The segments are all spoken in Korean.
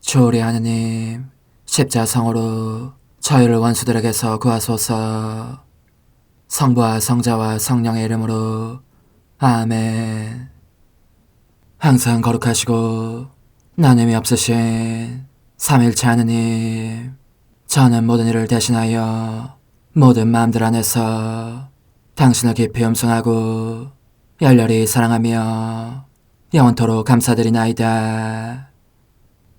주오리 하느님, 십자성으로 저희를 원수들에게서 구하소서. 성부와 성자와 성령의 이름으로 아멘. 항상 거룩하시고 나눔이 없으신 삼일체 하느님, 저는 모든 일을 대신하여 모든 마음들 안에서 당신을 깊이 음성하고 열렬히 사랑하며 영원토록 감사드리나이다.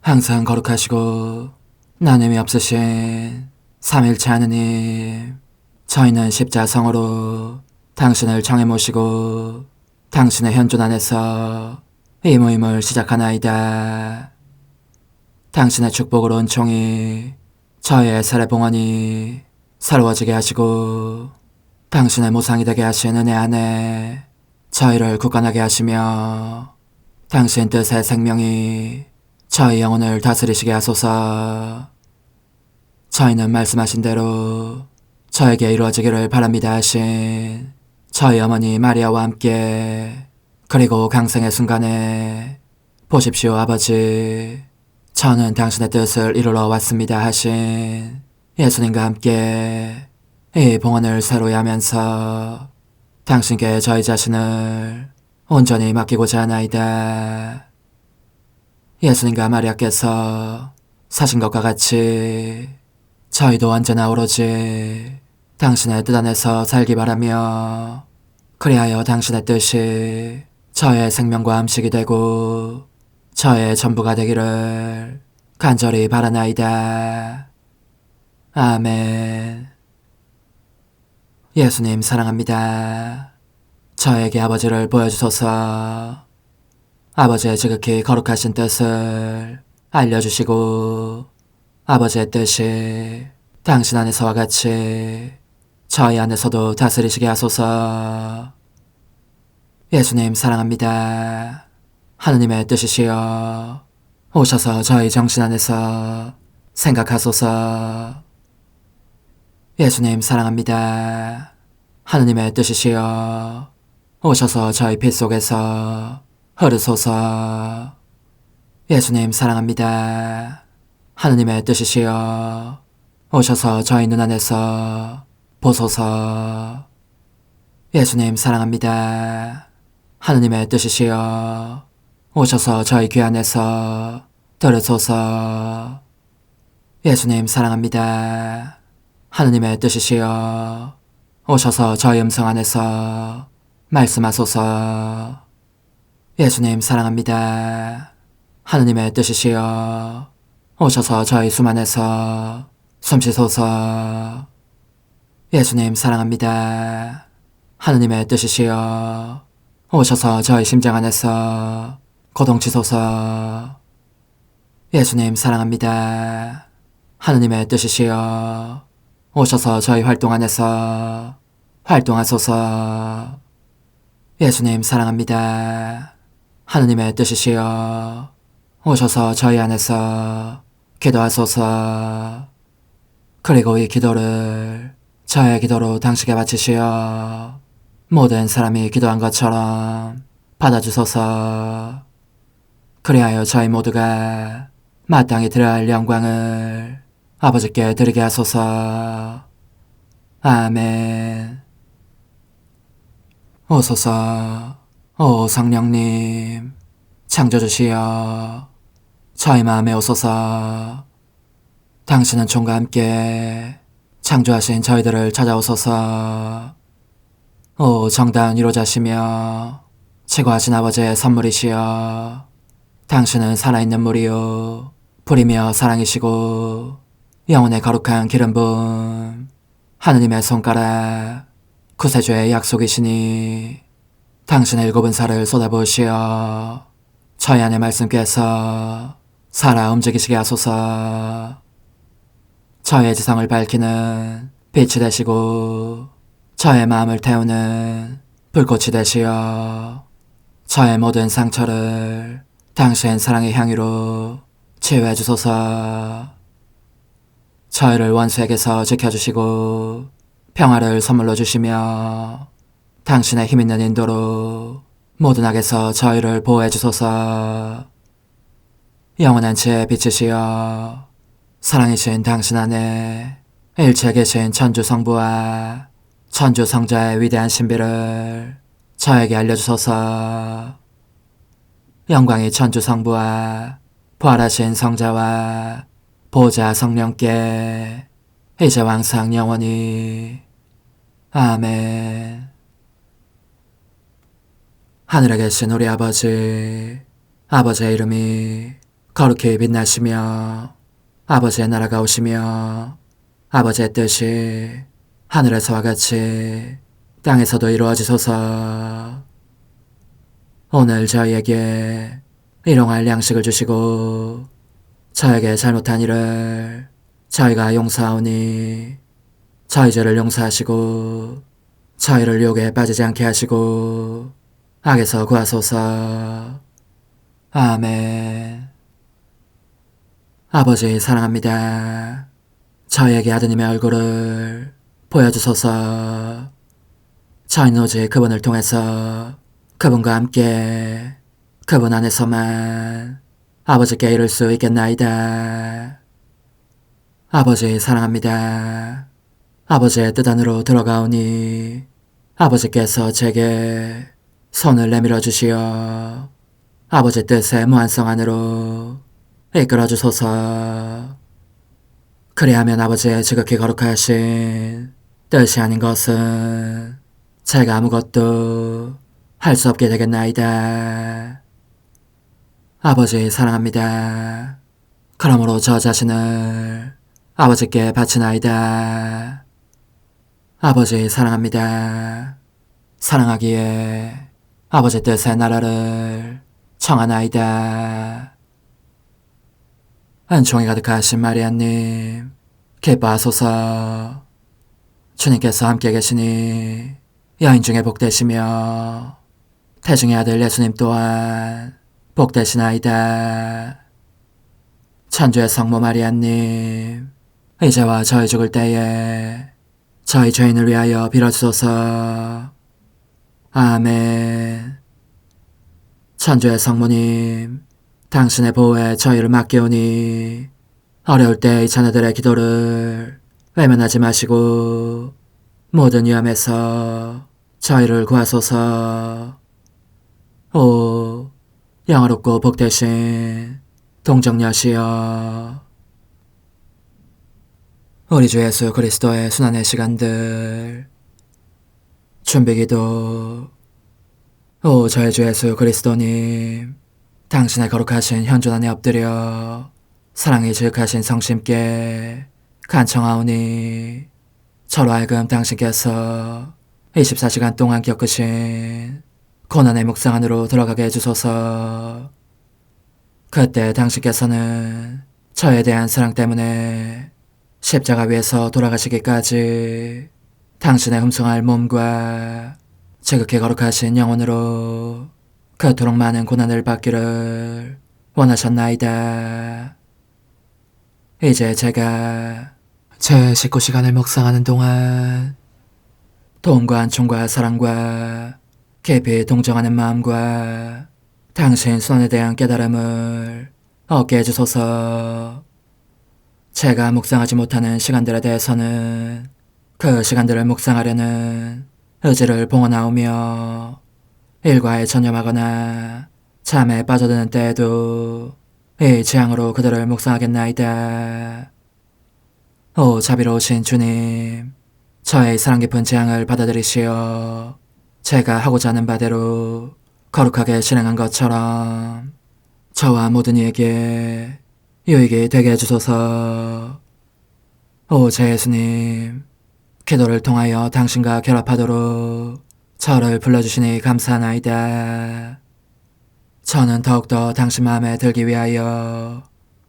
항상 거룩하시고 나눔이 없으신 삼일체 하느님, 저희는 십자성으로 당신을 정해 모시고 당신의 현존 안에서 이 모임을 시작하나이다. 당신의 축복으로 은총이 저희의 세례봉헌이 새로워지게 하시고 당신의 모상이 되게 하신 은혜 안에 저희를 굳건하게 하시며 당신 뜻의 생명이 저희 영혼을 다스리시게 하소서. 저희는 말씀하신 대로 저에게 이루어지기를 바랍니다 하신 저희 어머니 마리아와 함께, 그리고 강생의 순간에 보십시오 아버지, 저는 당신의 뜻을 이루러 왔습니다 하신 예수님과 함께 이 봉헌을 새로이 하면서 당신께 저희 자신을 온전히 맡기고자 하나이다. 예수님과 마리아께서 사신 것과 같이 저희도 언제나 오로지 당신의 뜻 안에서 살기 바라며, 그리하여 당신의 뜻이 저의 생명과 음식이 되고 저의 전부가 되기를 간절히 바라나이다. 아멘. 예수님 사랑합니다. 저에게 아버지를 보여주소서. 아버지의 지극히 거룩하신 뜻을 알려주시고 아버지의 뜻이 당신 안에서와 같이 저희 안에서도 다스리시게 하소서. 예수님 사랑합니다. 하느님의 뜻이시여 오셔서 저희 정신 안에서 생각하소서. 예수님 사랑합니다. 하느님의 뜻이시여 오셔서 저희 피 속에서 흐르소서. 예수님 사랑합니다. 하느님의 뜻이시여 오셔서 저희 눈 안에서 보소서. 예수님 사랑합니다. 하느님의 뜻이시여 오셔서 저희 귀 안에서 들으소서. 예수님 사랑합니다. 하느님의 뜻이시여 오셔서 저희 음성 안에서 말씀하소서. 예수님 사랑합니다. 하느님의 뜻이시여 오셔서 저희 숨 안에서 숨쉬소서. 예수님 사랑합니다. 하느님의 뜻이시여 오셔서 저희 심장 안에서 고동치소서. 예수님 사랑합니다. 하느님의 뜻이시여 오셔서 저희 활동 안에서 활동하소서. 예수님 사랑합니다. 하느님의 뜻이시여 오셔서 저희 안에서 기도하소서. 그리고 이 기도를 저의 기도로 당신께 바치시어 모든 사람이 기도한 것처럼 받아주소서. 그리하여 저희 모두가 마땅히 드려야 할 영광을 아버지께 드리게 하소서. 아멘. 오소서. 오 성령님 창조주시여 저희 마음에 오소서. 당신은 총과 함께 창조하신 저희들을 찾아오소서. 오 정다운 위로자시며 최고하신 아버지의 선물이시여 당신은 살아있는 물이요 불이며 사랑이시고 영혼의 거룩한 기름 부음 하느님의 손가락 구세주의 약속이시니 당신의 일곱은 살을 쏟아부으시어 저희 안에 말씀께서 살아 움직이시게 하소서. 저의 지성을 밝히는 빛이 되시고 저의 마음을 태우는 불꽃이 되시어 저의 모든 상처를 당신 사랑의 향유로 치유해 주소서. 저희를 원수에게서 지켜주시고 평화를 선물로 주시며 당신의 힘있는 인도로 모든 악에서 저희를 보호해 주소서. 영원한 제 빛이시여 사랑이신 당신 안에 일체 계신 천주 성부와 천주 성자의 위대한 신비를 저에게 알려주소서. 영광이 천주 성부와 부활하신 성자와 보좌 성령께 이제와 항상 영원히 아멘. 하늘에 계신 우리 아버지, 아버지의 이름이 거룩히 빛나시며 아버지의 나라가 오시며 아버지의 뜻이 하늘에서와 같이 땅에서도 이루어지소서. 오늘 저희에게 일용할 양식을 주시고 저에게 잘못한 일을 저희가 용서하오니 저희 죄를 용서하시고 저희를 유혹에 빠지지 않게 하시고 악에서 구하소서. 아멘. 아버지 사랑합니다. 저희에게 아드님의 얼굴을 보여주소서. 저희는 오직 그분을 통해서 그분과 함께 그분 안에서만 아버지께 이룰 수 있겠나이다. 아버지 사랑합니다. 아버지의 뜻 안으로 들어가오니 아버지께서 제게 손을 내밀어 주시어 아버지 뜻의 무한성 안으로 이끌어 주소서. 그리하면 아버지의 지극히 거룩하신 뜻이 아닌 것은 제가 아무것도 할 수 없게 되겠나이다. 아버지 사랑합니다. 그러므로 저 자신을 아버지께 바치나이다. 아버지 사랑합니다. 사랑하기에 아버지 뜻의 나라를 청하나이다. 은총이 가득하신 마리아님, 기뻐하소서. 주님께서 함께 계시니 여인 중에 복되시며 태중의 아들 예수님 또한 복되시나이다. 천주의 성모 마리아님, 이제와 저희 죽을 때에 저희 죄인을 위하여 빌어주소서. 아멘. 천주의 성모님, 당신의 보호에 저희를 맡기오니 어려울 때 이 자녀들의 기도를 외면하지 마시고 모든 위험에서 저희를 구하소서. 오, 영화롭고 복되신 동정녀시여, 우리 주 예수 그리스도의 순환의 시간들 준비기도. 오 저희 주 예수 그리스도님, 당신의 거룩하신 현존 안에 엎드려 사랑이 지극하신 성심께 간청하오니 저로 하여금 당신께서 24시간 동안 겪으신 고난의 묵상 안으로 들어가게 해주소서. 그때 당신께서는 저에 대한 사랑 때문에 십자가 위에서 돌아가시기까지 당신의 흠숭할 몸과 지극히 거룩하신 영혼으로 그토록 많은 고난을 받기를 원하셨나이다. 이제 제가 제 식구 시간을 묵상하는 동안 도움과 안총과 사랑과 깊이 동정하는 마음과 당신 손에 대한 깨달음을 얻게 해주소서. 제가 묵상하지 못하는 시간들에 대해서는 그 시간들을 묵상하려는 의지를 봉헌하오며 일과에 전념하거나 잠에 빠져드는 때에도 이 재앙으로 그들을 묵상하겠나이다. 오 자비로우신 주님, 저의 사랑 깊은 재앙을 받아들이시어 제가 하고자 하는 바대로 거룩하게 실행한 것처럼 저와 모든 이에게 유익이 되게 해주소서. 오 제 예수님, 기도를 통하여 당신과 결합하도록 저를 불러주시니 감사하나이다. 저는 더욱더 당신 마음에 들기 위하여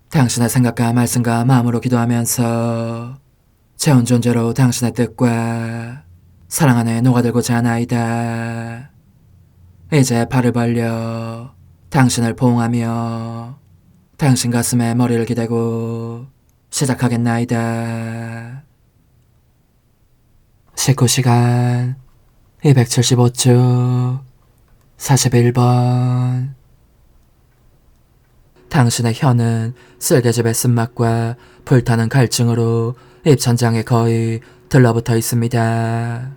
당신의 생각과 말씀과 마음으로 기도하면서 제 온 존재로 당신의 뜻과 사랑 안에 녹아들고자 하나이다. 이제 팔을 벌려 당신을 포옹하며 당신 가슴에 머리를 기대고 시작하겠나이다. 19시간 275주 41번. 당신의 혀는 쓸개즙의 쓴맛과 불타는 갈증으로 입천장에 거의 들러붙어 있습니다.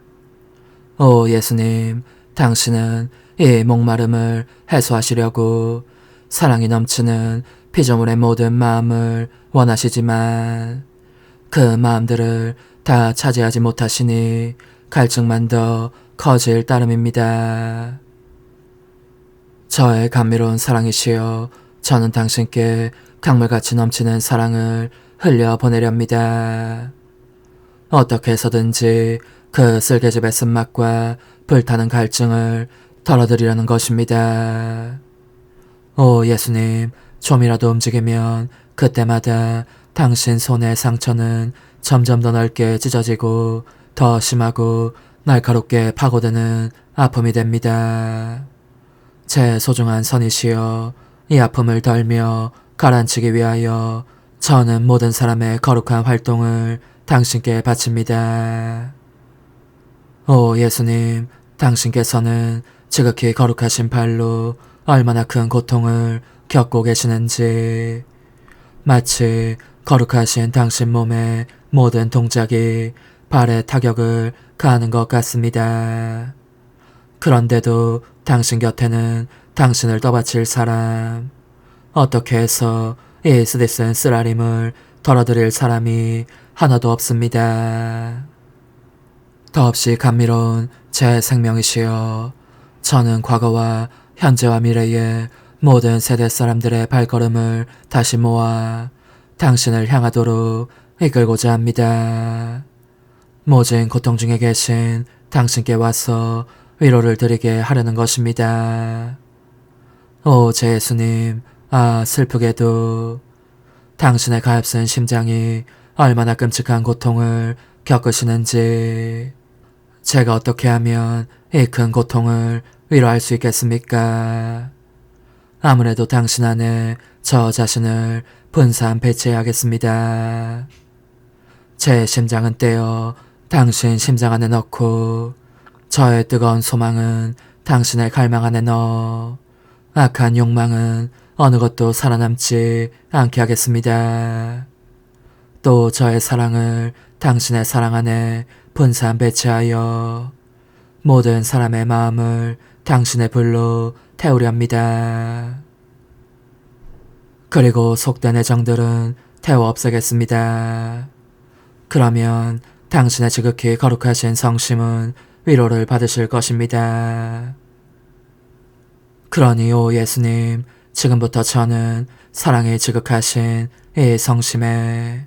오 예수님, 당신은 이 목마름을 해소하시려고 사랑이 넘치는 피조물의 모든 마음을 원하시지만 그 마음들을 다 차지하지 못하시니 갈증만 더 커질 따름입니다. 저의 감미로운 사랑이시여, 저는 당신께 강물같이 넘치는 사랑을 흘려보내렵니다. 어떻게 해서든지 그 쓸개즙의 쓴맛과 불타는 갈증을 덜어드리려는 것입니다. 오 예수님, 좀이라도 움직이면 그때마다 당신 손의 상처는 점점 더 넓게 찢어지고 더 심하고 날카롭게 파고드는 아픔이 됩니다. 제 소중한 선이시여, 이 아픔을 덜며 가라앉히기 위하여 저는 모든 사람의 거룩한 활동을 당신께 바칩니다. 오 예수님, 당신께서는 지극히 거룩하신 발로 얼마나 큰 고통을 겪고 계시는지, 마치 거룩하신 당신 몸의 모든 동작이 발에 타격을 가하는 것 같습니다. 그런데도 당신 곁에는 당신을 떠받칠 사람, 어떻게 해서 이 쓰디쓴 쓰라림을 덜어드릴 사람이 하나도 없습니다. 더없이 감미로운 제 생명이시여, 저는 과거와 현재와 미래의 모든 세대 사람들의 발걸음을 다시 모아 당신을 향하도록 이끌고자 합니다. 모진 고통 중에 계신 당신께 와서 위로를 드리게 하려는 것입니다. 오 제 예수님, 아 슬프게도 당신의 가엾은 심장이 얼마나 끔찍한 고통을 겪으시는지 제가 어떻게 하면 이 큰 고통을 위로할 수 있겠습니까? 아무래도 당신 안에 저 자신을 분산 배치해야겠습니다. 제 심장은 떼어 당신 심장 안에 넣고 저의 뜨거운 소망은 당신의 갈망 안에 넣어 악한 욕망은 어느 것도 살아남지 않게 하겠습니다. 또 저의 사랑을 당신의 사랑 안에 분산 배치하여 모든 사람의 마음을 당신의 불로 태우려 합니다. 그리고 속된 애정들은 태워 없애겠습니다. 그러면 당신의 지극히 거룩하신 성심은 위로를 받으실 것입니다. 그러니 오 예수님, 지금부터 저는 사랑이 지극하신 이 성심에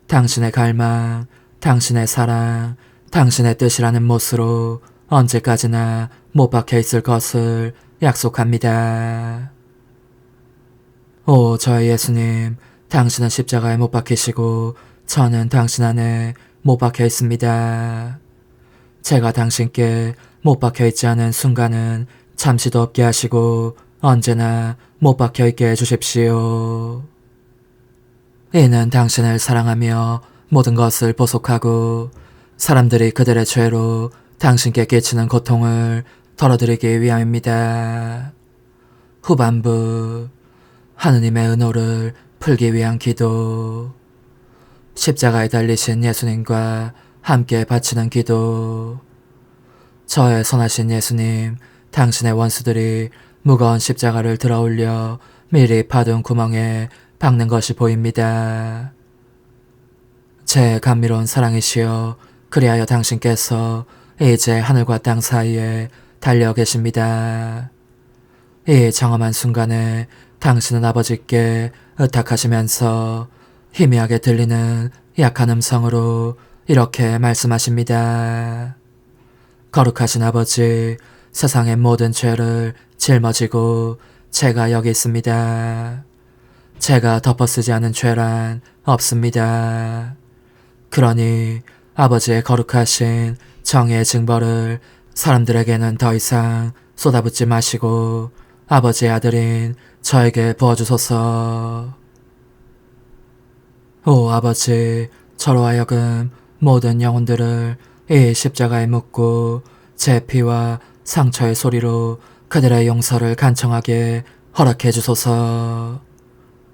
당신의 갈망, 당신의 사랑, 당신의 뜻이라는 못으로 언제까지나 못 박혀 있을 것을 약속합니다. 오 저의 예수님, 당신은 십자가에 못 박히시고 저는 당신 안에 못 박혀 있습니다. 제가 당신께 못 박혀 있지 않은 순간은 잠시도 없게 하시고 언제나 못 박혀 있게 해주십시오. 이는 당신을 사랑하며 모든 것을 보속하고 사람들이 그들의 죄로 당신께 끼치는 고통을 덜어드리기 위함입니다. 후반부, 하느님의 은호를 풀기 위한 기도. 십자가에 달리신 예수님과 함께 바치는 기도. 저의 선하신 예수님, 당신의 원수들이 무거운 십자가를 들어 올려 미리 파둔 구멍에 박는 것이 보입니다. 제 감미로운 사랑이시여, 그리하여 당신께서 이제 하늘과 땅 사이에 달려 계십니다. 이 장엄한 순간에 당신은 아버지께 의탁하시면서 희미하게 들리는 약한 음성으로 이렇게 말씀하십니다. 거룩하신 아버지, 세상의 모든 죄를 짊어지고 제가 여기 있습니다. 제가 덮어쓰지 않은 죄란 없습니다. 그러니 아버지의 거룩하신 정의의 징벌을 사람들에게는 더 이상 쏟아붓지 마시고 아버지의 아들인 저에게 부어주소서. 오 아버지, 저로 하여금 모든 영혼들을 이 십자가에 묻고 제 피와 상처의 소리로 그들의 용서를 간청하게 허락해 주소서.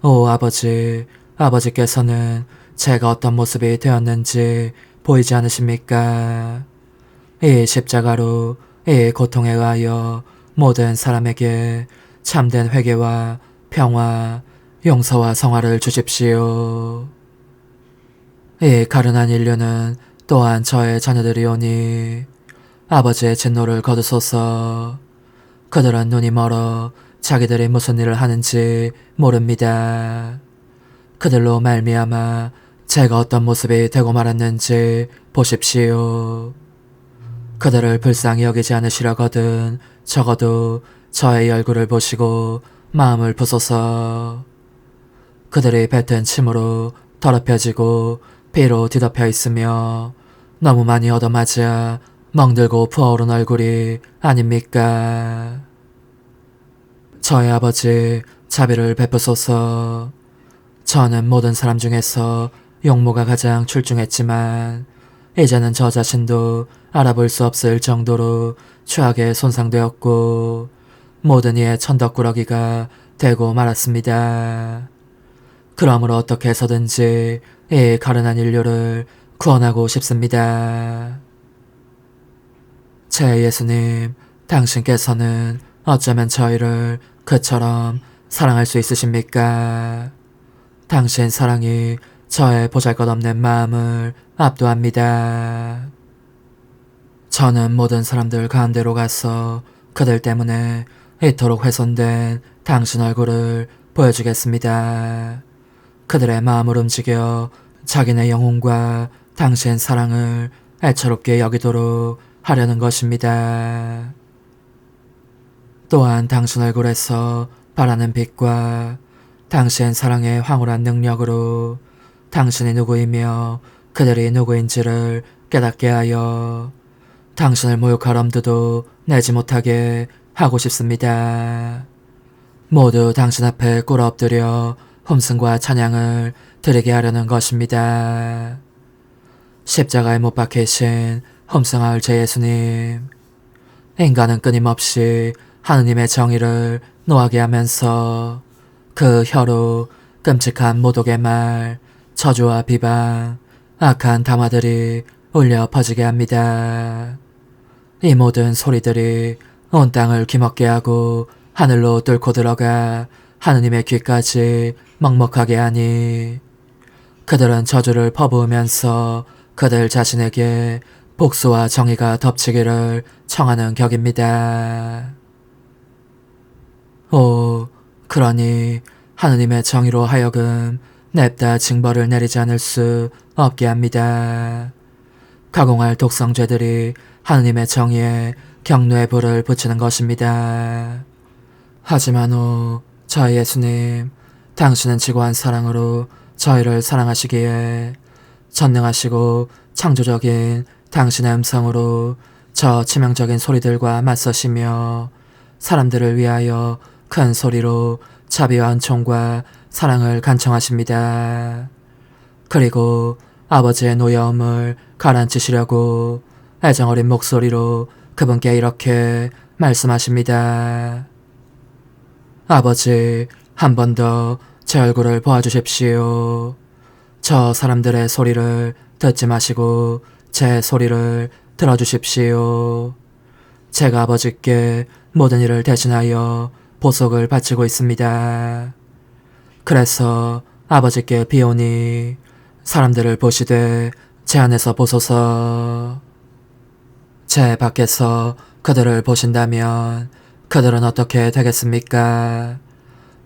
오 아버지, 아버지께서는 제가 어떤 모습이 되었는지 보이지 않으십니까? 이 십자가로 이 고통에 의하여 모든 사람에게 참된 회개와 평화, 용서와 성화를 주십시오. 이 가련한 인류는 또한 저의 자녀들이오니 아버지의 진노를 거두소서. 그들은 눈이 멀어 자기들이 무슨 일을 하는지 모릅니다. 그들로 말미암아 제가 어떤 모습이 되고 말았는지 보십시오. 그들을 불쌍히 여기지 않으시려거든 적어도 저의 얼굴을 보시고 마음을 부소서. 그들이 뱉은 침으로 더럽혀지고 피로 뒤덮여 있으며 너무 많이 얻어맞아 멍들고 부어오른 얼굴이 아닙니까? 저의 아버지 자비를 베푸소서. 저는 모든 사람 중에서 용모가 가장 출중했지만 이제는 저 자신도 알아볼 수 없을 정도로 추하게 손상되었고 모든 이의 천덕꾸러기가 되고 말았습니다. 그러므로 어떻게 해서든지 이 가련한 인류를 구원하고 싶습니다. 제 예수님, 당신께서는 어쩌면 저희를 그처럼 사랑할 수 있으십니까? 당신 사랑이 저의 보잘것없는 마음을 압도합니다. 저는 모든 사람들 가운데로 가서 그들 때문에 이토록 훼손된 당신 얼굴을 보여주겠습니다. 그들의 마음을 움직여 자기네 영혼과 당신 사랑을 애처롭게 여기도록 하려는 것입니다. 또한 당신 얼굴에서 바라는 빛과 당신 사랑의 황홀한 능력으로 당신이 누구이며 그들이 누구인지를 깨닫게 하여 당신을 모욕할 엄두도 내지 못하게 하고 싶습니다. 모두 당신 앞에 꿇어 엎드려 hum승과 찬양을 드리게 하려는 것입니다. 십자가에 못 박히신 hum승하을 제 예수님, 인간은 끊임없이 하느님의 정의를 노하게 하면서 그 혀로 끔찍한 모독의 말, 저주와 비방, 악한 담화들이 울려 퍼지게 합니다. 이 모든 소리들이 온 땅을 기먹게 하고 하늘로 뚫고 들어가 하느님의 귀까지 먹먹하게 하니 그들은 저주를 퍼부으면서 그들 자신에게 복수와 정의가 덮치기를 청하는 격입니다. 오, 그러니 하느님의 정의로 하여금 냅다 징벌을 내리지 않을 수 없게 합니다. 가공할 독성죄들이 하느님의 정의에 경노의 불을 붙이는 것입니다. 하지만 오, 저희 예수님, 당신은 지고한 사랑으로 저희를 사랑하시기에 전능하시고 창조적인 당신의 음성으로 저 치명적인 소리들과 맞서시며 사람들을 위하여 큰 소리로 자비와 은총과 사랑을 간청하십니다. 그리고 아버지의 노여움을 가라앉히시려고 애정어린 목소리로 그분께 이렇게 말씀하십니다. 아버지, 한 번 더 제 얼굴을 보아주십시오. 저 사람들의 소리를 듣지 마시고 제 소리를 들어주십시오. 제가 아버지께 모든 일을 대신하여 보석을 바치고 있습니다. 그래서 아버지께 비오니 사람들을 보시되 제 안에서 보소서. 제 밖에서 그들을 보신다면 그들은 어떻게 되겠습니까?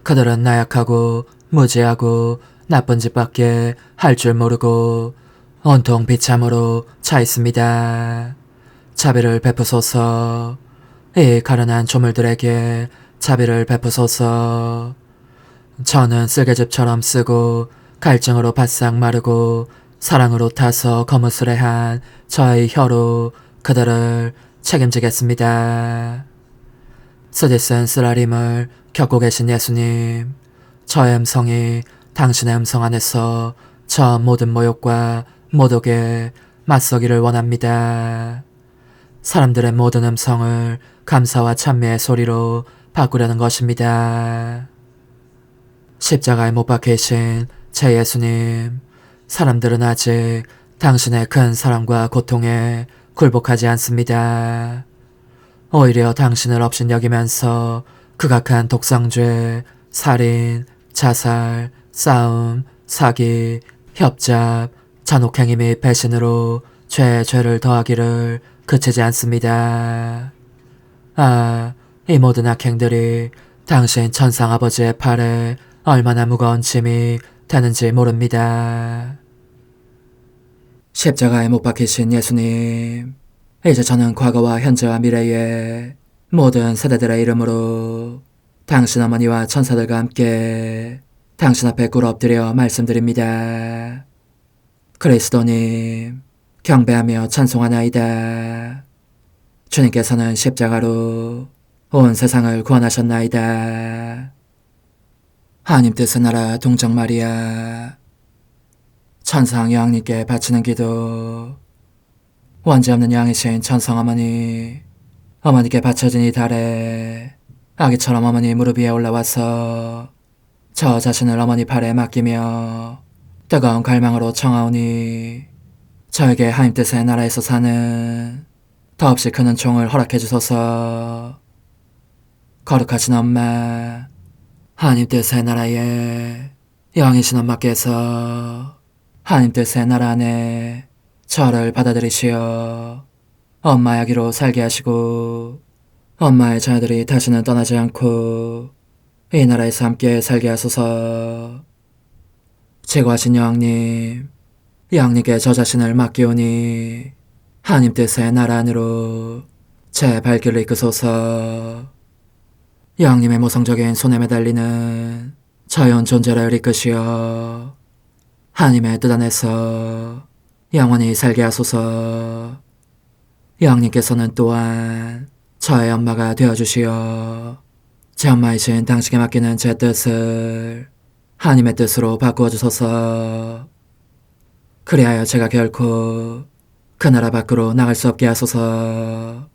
그들은 나약하고 무지하고 나쁜 짓밖에 할 줄 모르고 온통 비참으로 차 있습니다. 자비를 베푸소서. 이 가련한 조물들에게 자비를 베푸소서. 저는 쓸개즙처럼 쓰고 갈증으로 바싹 마르고 사랑으로 타서 거무스레한 저의 혀로 그들을 책임지겠습니다. 쓰디쓴 쓰라림을 겪고 계신 예수님, 저의 음성이 당신의 음성 안에서 저 모든 모욕과 모독에 맞서기를 원합니다. 사람들의 모든 음성을 감사와 찬미의 소리로 바꾸려는 것입니다. 십자가에 못 박히신 제 예수님, 사람들은 아직 당신의 큰 사랑과 고통에 굴복하지 않습니다. 오히려 당신을 업신여기면서 극악한 독상죄, 살인, 자살, 싸움, 사기, 협잡, 잔혹행위 및 배신으로 죄에 죄를 더하기를 그치지 않습니다. 아, 이 모든 악행들이 당신 천상아버지의 팔에 얼마나 무거운 짐이 되는지 모릅니다. 십자가에 못 박히신 예수님, 이제 저는 과거와 현재와 미래의 모든 세대들의 이름으로 당신 어머니와 천사들과 함께 당신 앞에 꿇어 엎드려 말씀드립니다. 그리스도님, 경배하며 찬송하나이다. 주님께서는 십자가로 온 세상을 구원하셨나이다. 하나님 뜻의 나라 동정 마리아, 천상 여왕님께 바치는 기도. 원죄 없는 양이신 천상 어머니, 어머니께 바쳐진 이 달에 아기처럼 어머니 무릎 위에 올라와서 저 자신을 어머니 팔에 맡기며 뜨거운 갈망으로 청하오니 저에게 하나님 뜻의 나라에서 사는 더없이 큰 은총을 허락해 주소서. 거룩하신 엄마, 하나님 뜻의 나라에 영이신 엄마께서 하나님 뜻의 나라 안에 저를 받아들이시어 엄마 아기로 살게 하시고 엄마의 자녀들이 다시는 떠나지 않고 이 나라에서 함께 살게 하소서. 제거하신 여왕님, 여왕님께 저 자신을 맡기오니 하나님 뜻의 나라 안으로 제 발길을 이끄소서. 여왕님의 모성적인 손에 매달리는 자연 존재를 이끄시어 하나님의 뜻 안에서 영원히 살게 하소서. 여왕님께서는 또한 저의 엄마가 되어주시어 제 엄마이신 당신께 맡기는 제 뜻을 하나님의 뜻으로 바꾸어 주소서. 그리하여 제가 결코 그 나라 밖으로 나갈 수 없게 하소서.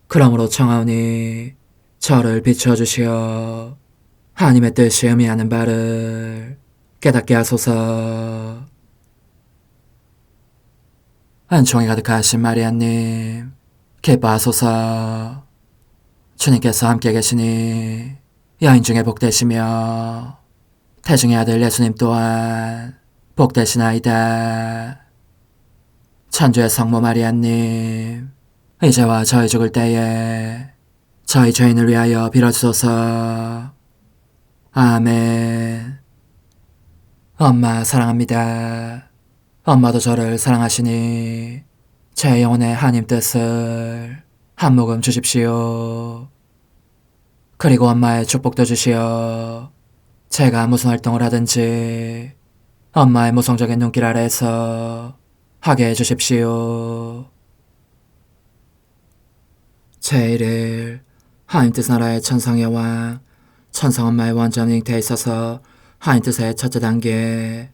그러므로 청하오니 저를 비추어 주시어 하나님의 뜻이 의미하는 바를 깨닫게 하소서. 은총이 가득하신 마리아님, 기뻐하소서. 주님께서 함께 계시니 여인 중에 복되시며 태중의 아들 예수님 또한 복되시나이다. 천주의 성모 마리아님, 이제와 저희 죽을 때에 저희 죄인을 위하여 빌어주소서. 아멘. 엄마 사랑합니다. 엄마도 저를 사랑하시니 제 영혼의 하나님 뜻을 한 모금 주십시오. 그리고 엄마의 축복도 주시어 제가 무슨 활동을 하든지 엄마의 모성적인 눈길 아래에서 하게 해주십시오. 제1일 하나님 뜻 나라의 천상여왕, 천상엄마의 원점이 잉태에 있어서 하나님 뜻의 첫째 단계.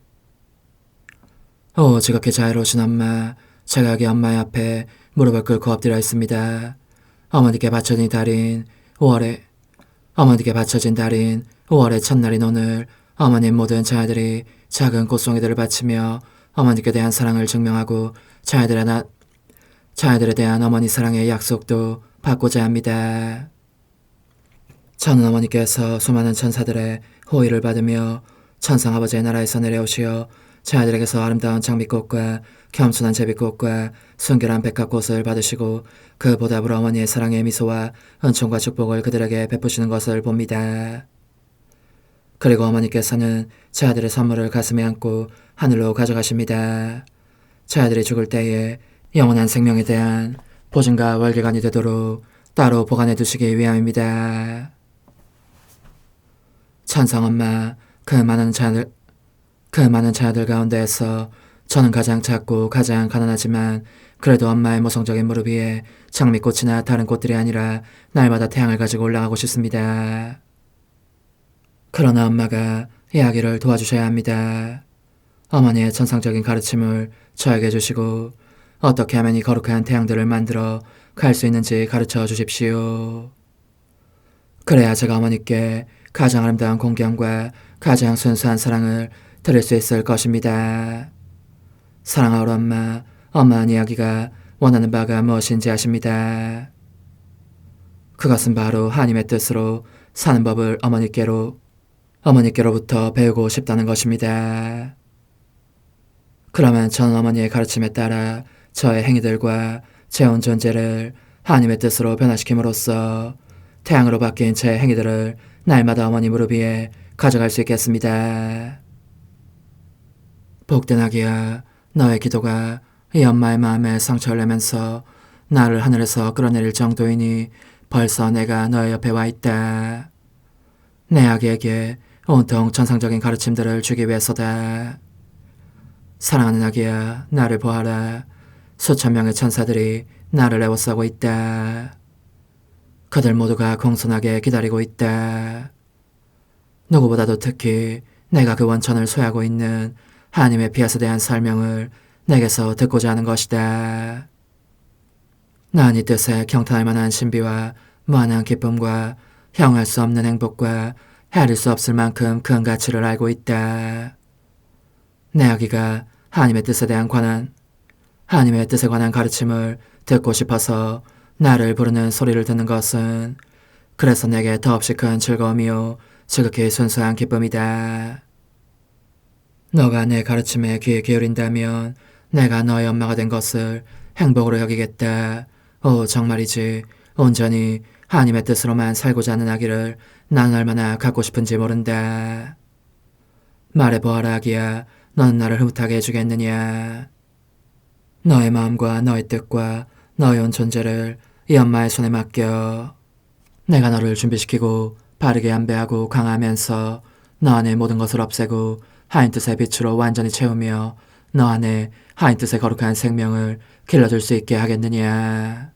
오 지극히 자애로우신 엄마, 제가 여기 엄마의 앞에 무릎을 꿇고 엎드려 있습니다. 어머니께 바쳐진 달인 5월의 첫날인 오늘 어머님 모든 자녀들이 작은 꽃송이들을 바치며 어머니께 대한 사랑을 증명하고 자녀들에 대한 어머니 사랑의 약속도 받고자 합니다. 저는 어머니께서 수많은 천사들의 호의를 받으며 천상아버지의 나라에서 내려오시어 자녀들에게서 아름다운 장미꽃과 겸손한 제비꽃과 순결한 백합꽃을 받으시고 그 보답으로 어머니의 사랑의 미소와 은총과 축복을 그들에게 베푸시는 것을 봅니다. 그리고 어머니께서는 자녀들의 선물을 가슴에 안고 하늘로 가져가십니다. 자녀들이 죽을 때에 영원한 생명에 대한 보증과 월계관이 되도록 따로 보관해 두시기 위함입니다. 천상엄마, 그 많은 자녀들 가운데에서 저는 가장 작고 가장 가난하지만 그래도 엄마의 모성적인 무릎 위에 장미꽃이나 다른 꽃들이 아니라 날마다 태양을 가지고 올라가고 싶습니다. 그러나 엄마가 이 아기를 도와주셔야 합니다. 어머니의 천상적인 가르침을 저에게 주시고 어떻게 하면 이 거룩한 태양들을 만들어 갈 수 있는지 가르쳐 주십시오. 그래야 제가 어머니께 가장 아름다운 공경과 가장 순수한 사랑을 드릴 수 있을 것입니다. 사랑하는 엄마, 엄마한 이야기가 원하는 바가 무엇인지 아십니다. 그것은 바로 하나님의 뜻으로 사는 법을 어머니께로부터 배우고 싶다는 것입니다. 그러면 저는 어머니의 가르침에 따라 저의 행위들과 제 온 존재를 하나님의 뜻으로 변화시킴으로써 태양으로 바뀐 제 행위들을 날마다 어머니 무릎 위에 가져갈 수 있겠습니다. 복된 아기야, 너의 기도가 이 엄마의 마음에 상처를 내면서 나를 하늘에서 끌어내릴 정도이니 벌써 내가 너의 옆에 와 있다. 내 아기에게 온통 천상적인 가르침들을 주기 위해서다. 사랑하는 아기야, 나를 보아라. 수천 명의 천사들이 나를 애워싸고 있다. 그들 모두가 공손하게 기다리고 있다. 누구보다도 특히 내가 그 원천을 소유하고 있는 하나님의 피앗에 대한 설명을 내게서 듣고자 하는 것이다. 난 이 뜻에 경탄할 만한 신비와 무한한 기쁨과 형할 수 없는 행복과 헤아릴 수 없을 만큼 큰 가치를 알고 있다. 내 아기가 하나님의 뜻에 관한 가르침을 듣고 싶어서 나를 부르는 소리를 듣는 것은 그래서 내게 더없이 큰 즐거움이요 지극히 순수한 기쁨이다. 너가 내 가르침에 귀 기울인다면 내가 너의 엄마가 된 것을 행복으로 여기겠다. 오, 정말이지. 온전히 하나님의 뜻으로만 살고자 하는 아기를 난 얼마나 갖고 싶은지 모른다. 말해보아라 아기야. 너는 나를 흐뭇하게 해주겠느냐. 너의 마음과 너의 뜻과 너의 온 존재를 이 엄마의 손에 맡겨. 내가 너를 준비시키고 바르게 안배하고 강화하면서 너 안에 모든 것을 없애고 하나님 뜻의 빛으로 완전히 채우며 너 안에 하나님 뜻의 거룩한 생명을 길러줄 수 있게 하겠느냐.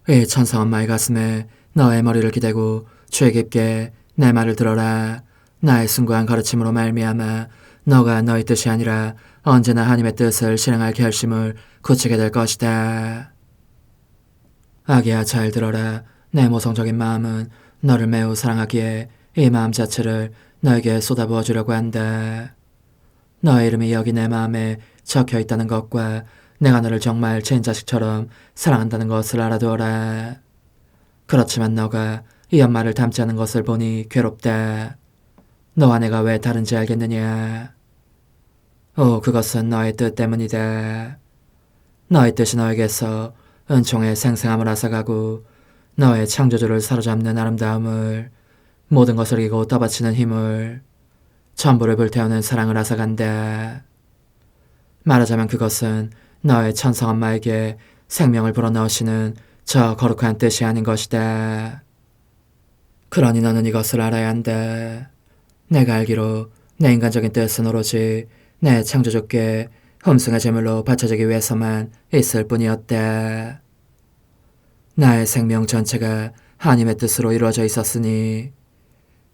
이 천사 엄마의 가슴에 너의 머리를 기대고 주의 깊게 내 말을 들어라. 나의 숭고한 가르침으로 말미암아 너가 너의 뜻이 아니라 언제나 하나님의 뜻을 실행할 결심을 굳히게 될 것이다. 아기야, 잘 들어라. 내 모성적인 마음은 너를 매우 사랑하기에 이 마음 자체를 너에게 쏟아부어 주려고 한다. 너의 이름이 여기 내 마음에 적혀 있다는 것과 내가 너를 정말 제 자식처럼 사랑한다는 것을 알아두어라. 그렇지만 너가 이 엄마를 닮지 않은 것을 보니 괴롭다. 너와 내가 왜 다른지 알겠느냐. 오, 그것은 너의 뜻 때문이다. 너의 뜻이 너에게서 은총의 생생함을 앗아가고 너의 창조주를 사로잡는 아름다움을, 모든 것을 이기고 떠받치는 힘을, 전부를 불태우는 사랑을 앗아간다. 말하자면 그것은 너의 천성엄마에게 생명을 불어넣으시는 저 거룩한 뜻이 아닌 것이다. 그러니 너는 이것을 알아야 한다. 내가 알기로 내 인간적인 뜻은 오로지 내 창조주께 흠숭의 제물로 바쳐지기 위해서만 있을 뿐이었다. 나의 생명 전체가 하나님의 뜻으로 이루어져 있었으니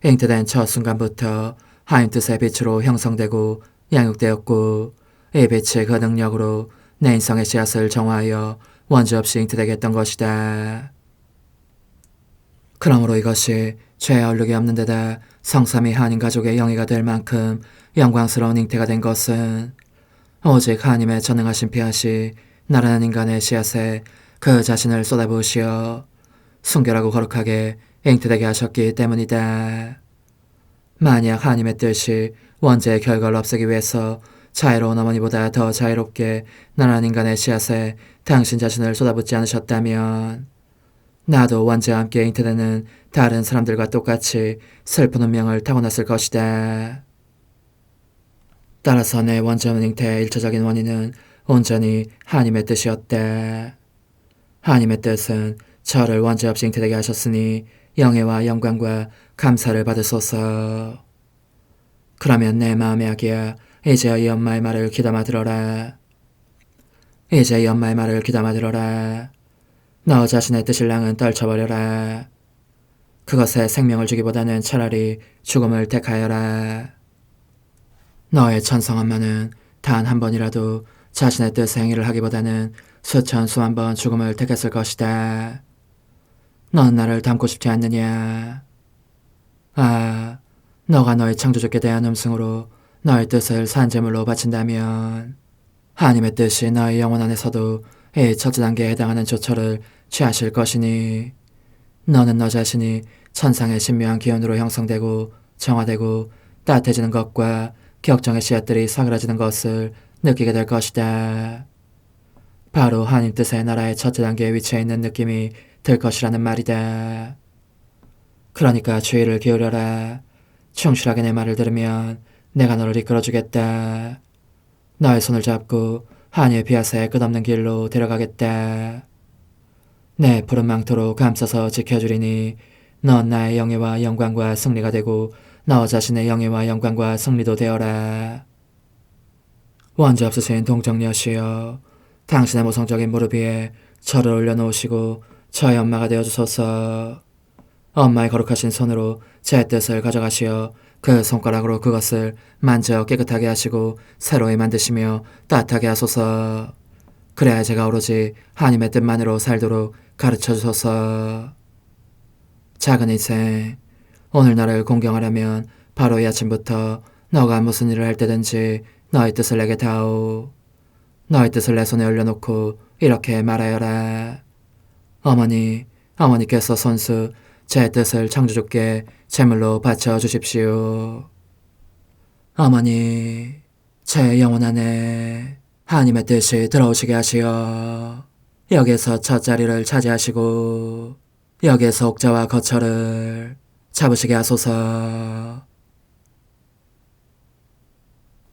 잉태된 첫 순간부터 하나님 뜻의 빛으로 형성되고 양육되었고 이 빛이 그 능력으로 내 인성의 씨앗을 정화하여 원죄 없이 잉태되게 했던 것이다. 그러므로 이것이 죄의 얼룩이 없는 데다 성삼위 하나님 가족의 영예가 될 만큼 영광스러운 잉태가 된 것은 오직 하나님의 전능하신 피앗이 나라는 인간의 씨앗에 그 자신을 쏟아부으시어 순결하고 거룩하게 잉태되게 하셨기 때문이다. 만약 하나님의 뜻이 원죄의 결과를 없애기 위해서 자유로운 어머니보다 더 자유롭게 나라는 인간의 씨앗에 당신 자신을 쏟아붓지 않으셨다면 나도 원죄와 함께 잉태되는 다른 사람들과 똑같이 슬픈 운명을 타고났을 것이다. 따라서 내 원죄 잉태의 일차적인 원인은 온전히 하나님의 뜻이었다. 하나님의 뜻은 저를 원죄 없이 잉태되게 하셨으니 영예와 영광과 감사를 받으소서. 그러면 내 마음의 아기야, 이제 이 엄마의 말을 귀담아 들어라. 이제 이 엄마의 말을 귀담아 들어라. 너 자신의 뜻일랑은 떨쳐버려라. 그것에 생명을 주기보다는 차라리 죽음을 택하여라. 너의 천성엄마는 단 한 번이라도 자신의 뜻의 행위를 하기보다는 수천 수만 번 죽음을 택했을 것이다. 넌 나를 닮고 싶지 않느냐? 아, 너가 너의 창조주께 대한 음성으로 너의 뜻을 산재물로 바친다면 하나님의 뜻이 너의 영혼 안에서도 이 첫째 단계에 해당하는 조처를 취하실 것이니 너는 너 자신이 천상의 신묘한 기운으로 형성되고 정화되고 따뜻해지는 것과 격정의 씨앗들이 사그라지는 것을 느끼게 될 것이다. 바로 하나님 뜻의 나라의 첫째 단계에 위치해 있는 느낌이 들 것이라는 말이다. 그러니까 주의를 기울여라. 충실하게 내 말을 들으면 내가 너를 이끌어주겠다. 너의 손을 잡고 하나님의 비아사의 끝없는 길로 데려가겠다. 내 푸른 망토로 감싸서 지켜주리니 넌 나의 영예와 영광과 승리가 되고 너 자신의 영예와 영광과 승리도 되어라. 원죄 없으신 동정녀시여, 당신의 모성적인 무릎 위에 저를 올려놓으시고 저의 엄마가 되어주소서. 엄마의 거룩하신 손으로 제 뜻을 가져가시어 그 손가락으로 그것을 만져 깨끗하게 하시고 새로이 만드시며 따뜻하게 하소서. 그래야 제가 오로지 하나님의 뜻만으로 살도록 가르쳐 주소서. 작은 인생, 오늘 나를 공경하려면 바로 이 아침부터 너가 무슨 일을 할 때든지 너의 뜻을 내게 다오. 너의 뜻을 내 손에 올려놓고 이렇게 말하여라. 어머니께서 손수 제 뜻을 창조주께 제물로 바쳐 주십시오. 어머니, 제 영혼 안에 하나님의 뜻이 들어오시게 하시어 여기에서 첫 자리를 차지하시고 여기에서 옥자와 거처를 잡으시게 하소서.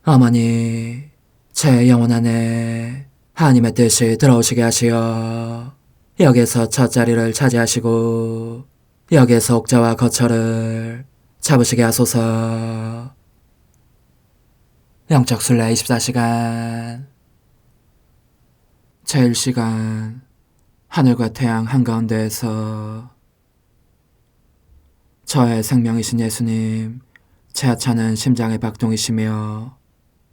어머니, 제 영혼 안에 하나님의 뜻이 들어오시게 하시어 여기에서 첫 자리를 차지하시고 여기에서 옥자와 거처를 잡으시게 하소서. 영적 순례 24시간 제1시간 하늘과 태양 한가운데에서 저의 생명이신 예수님, 제 하찮은 심장의 박동이시며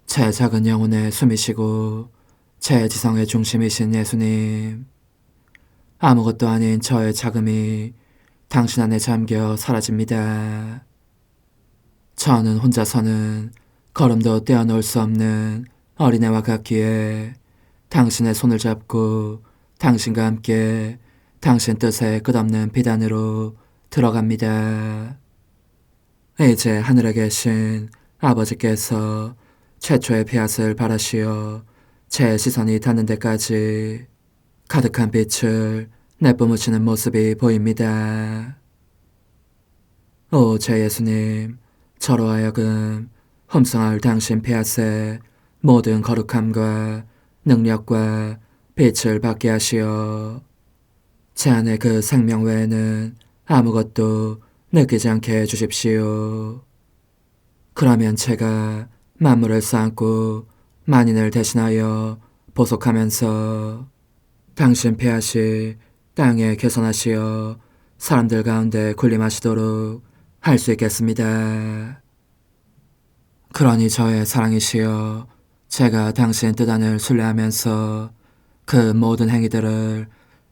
제 작은 영혼의 숨이시고 제 지성의 중심이신 예수님, 아무것도 아닌 저의 자금이 당신 안에 잠겨 사라집니다. 저는 혼자서는 걸음도 떼어놓을 수 없는 어린애와 같기에 당신의 손을 잡고 당신과 함께 당신 뜻의 끝없는 비단으로 들어갑니다. 이제 하늘에 계신 아버지께서 최초의 피앗을 바라시어 제 시선이 닿는 데까지 가득한 빛을 내뿜으시는 모습이 보입니다. 오, 제 예수님, 저로 하여금 흠성할 당신 피앗의 모든 거룩함과 능력과 빛을 받게 하시어 제 안에 그 생명 외에는 아무것도 느끼지 않게 해주십시오. 그러면 제가 만물을 쌓고 만인을 대신하여 보속하면서 당신 피앗이 땅에 개선하시어 사람들 가운데 군림하시도록 할 수 있겠습니다. 그러니 저의 사랑이시여, 제가 당신 뜻 안을 순례하면서 그 모든 행위들을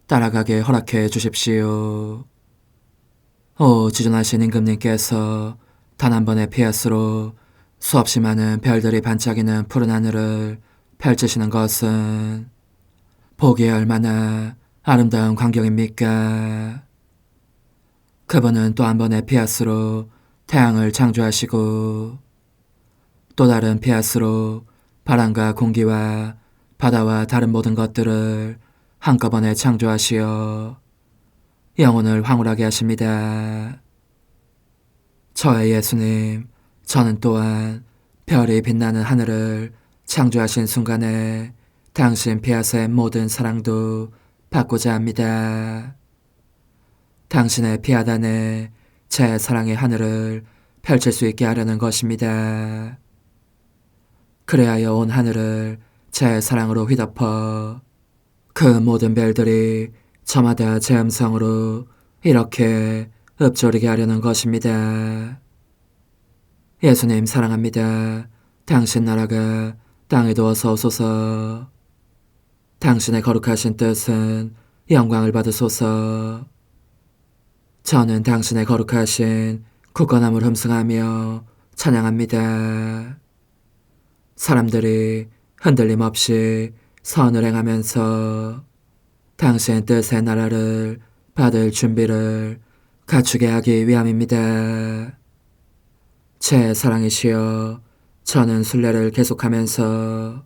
따라가게 허락해 주십시오. 오, 지존하신 임금님께서 단 한 번의 피앗으로 수없이 많은 별들이 반짝이는 푸른 하늘을 펼치시는 것은 보기에 얼마나 아름다운 광경입니까? 그분은 또 한 번의 피앗으로 태양을 창조하시고 또 다른 피앗으로 바람과 공기와 바다와 다른 모든 것들을 한꺼번에 창조하시어 영혼을 황홀하게 하십니다. 저의 예수님, 저는 또한 별이 빛나는 하늘을 창조하신 순간에 당신 피앗의 모든 사랑도 받고자 합니다. 당신의 피앗 안에 제 사랑의 하늘을 펼칠 수 있게 하려는 것입니다. 그래야 온 하늘을 제 사랑으로 휘덮어 그 모든 별들이 저마다 제 음성으로 이렇게 읊조리게 하려는 것입니다. 예수님 사랑합니다. 당신 나라가 땅에도 어서 오소서. 당신의 거룩하신 뜻은 영광을 받으소서. 저는 당신의 거룩하신 국거나물 흠숭하며 찬양합니다. 사람들이 흔들림 없이 선을 행하면서 당신 뜻의 나라를 받을 준비를 갖추게 하기 위함입니다. 제 사랑이시여, 저는 순례를 계속하면서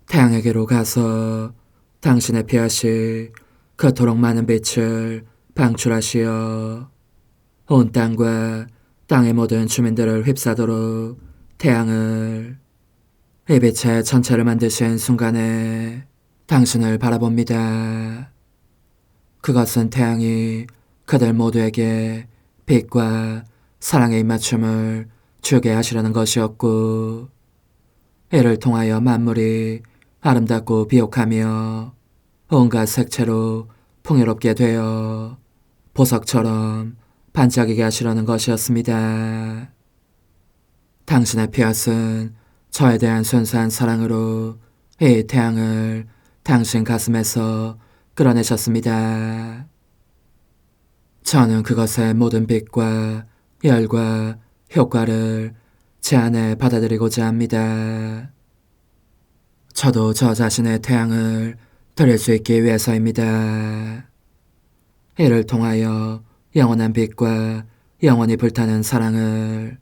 태양에게로 가서 당신의 피하시 그토록 많은 빛을 방출하시어 온 땅과 땅의 모든 주민들을 휩싸도록 태양을, 이 빛의 전체를 만드신 순간에 당신을 바라봅니다. 그것은 태양이 그들 모두에게 빛과 사랑의 입맞춤을 주게 하시려는 것이었고, 이를 통하여 만물이 아름답고 비옥하며 온갖 색채로 풍요롭게 되어 보석처럼 반짝이게 하시려는 것이었습니다. 당신의 피앗은 저에 대한 순수한 사랑으로 이 태양을 당신 가슴에서 끌어내셨습니다. 저는 그것의 모든 빛과 열과 효과를 제 안에 받아들이고자 합니다. 저도 저 자신의 태양을 드릴 수 있기 위해서입니다. 이를 통하여 영원한 빛과 영원히 불타는 사랑을,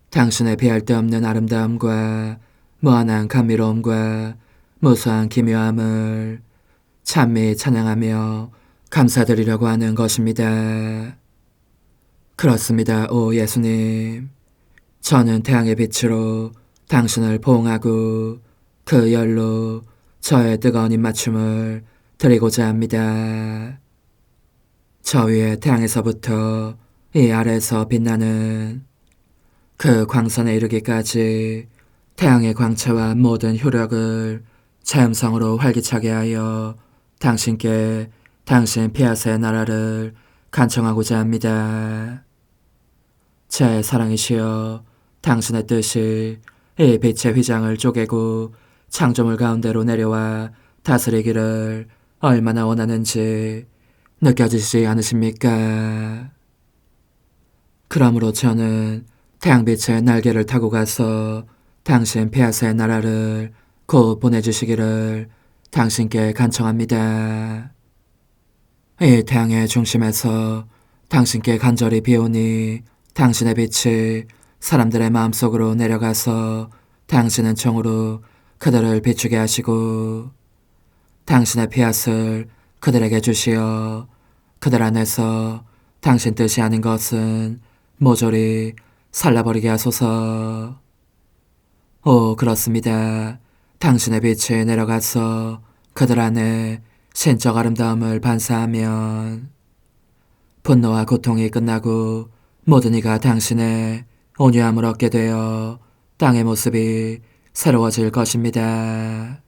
당신의 비할 데 없는 아름다움과 무한한 감미로움과 무수한 기묘함을 찬미 찬양하며 감사드리려고 하는 것입니다. 그렇습니다, 오 예수님. 저는 태양의 빛으로 당신을 포옹하고 그 열로 저의 뜨거운 입맞춤을 드리고자 합니다. 저 위에 태양에서부터 이 아래에서 빛나는 그 광선에 이르기까지 태양의 광채와 모든 효력을 제 음성으로 활기차게 하여 당신께 당신 피아스의 나라를 간청하고자 합니다. 제 사랑이시여, 당신의 뜻이 이 빛의 휘장을 쪼개고 창조물 가운데로 내려와 다스리기를 얼마나 원하는지 느껴지지 않으십니까? 그러므로 저는 태양빛의 날개를 타고 가서 당신 피아스의 나라를 곧 보내주시기를 당신께 간청합니다. 이 태양의 중심에서 당신께 간절히 비오니 당신의 빛이 사람들의 마음속으로 내려가서 당신은 총으로 그들을 비추게 하시고 당신의 피앗을 그들에게 주시어 그들 안에서 당신 뜻이 아닌 것은 모조리 살라버리게 하소서. 오, 그렇습니다. 당신의 빛이 내려가서 그들 안에 신적 아름다움을 반사하면 분노와 고통이 끝나고 모든 이가 당신의 온유함을 얻게 되어 땅의 모습이 새로워질 것입니다.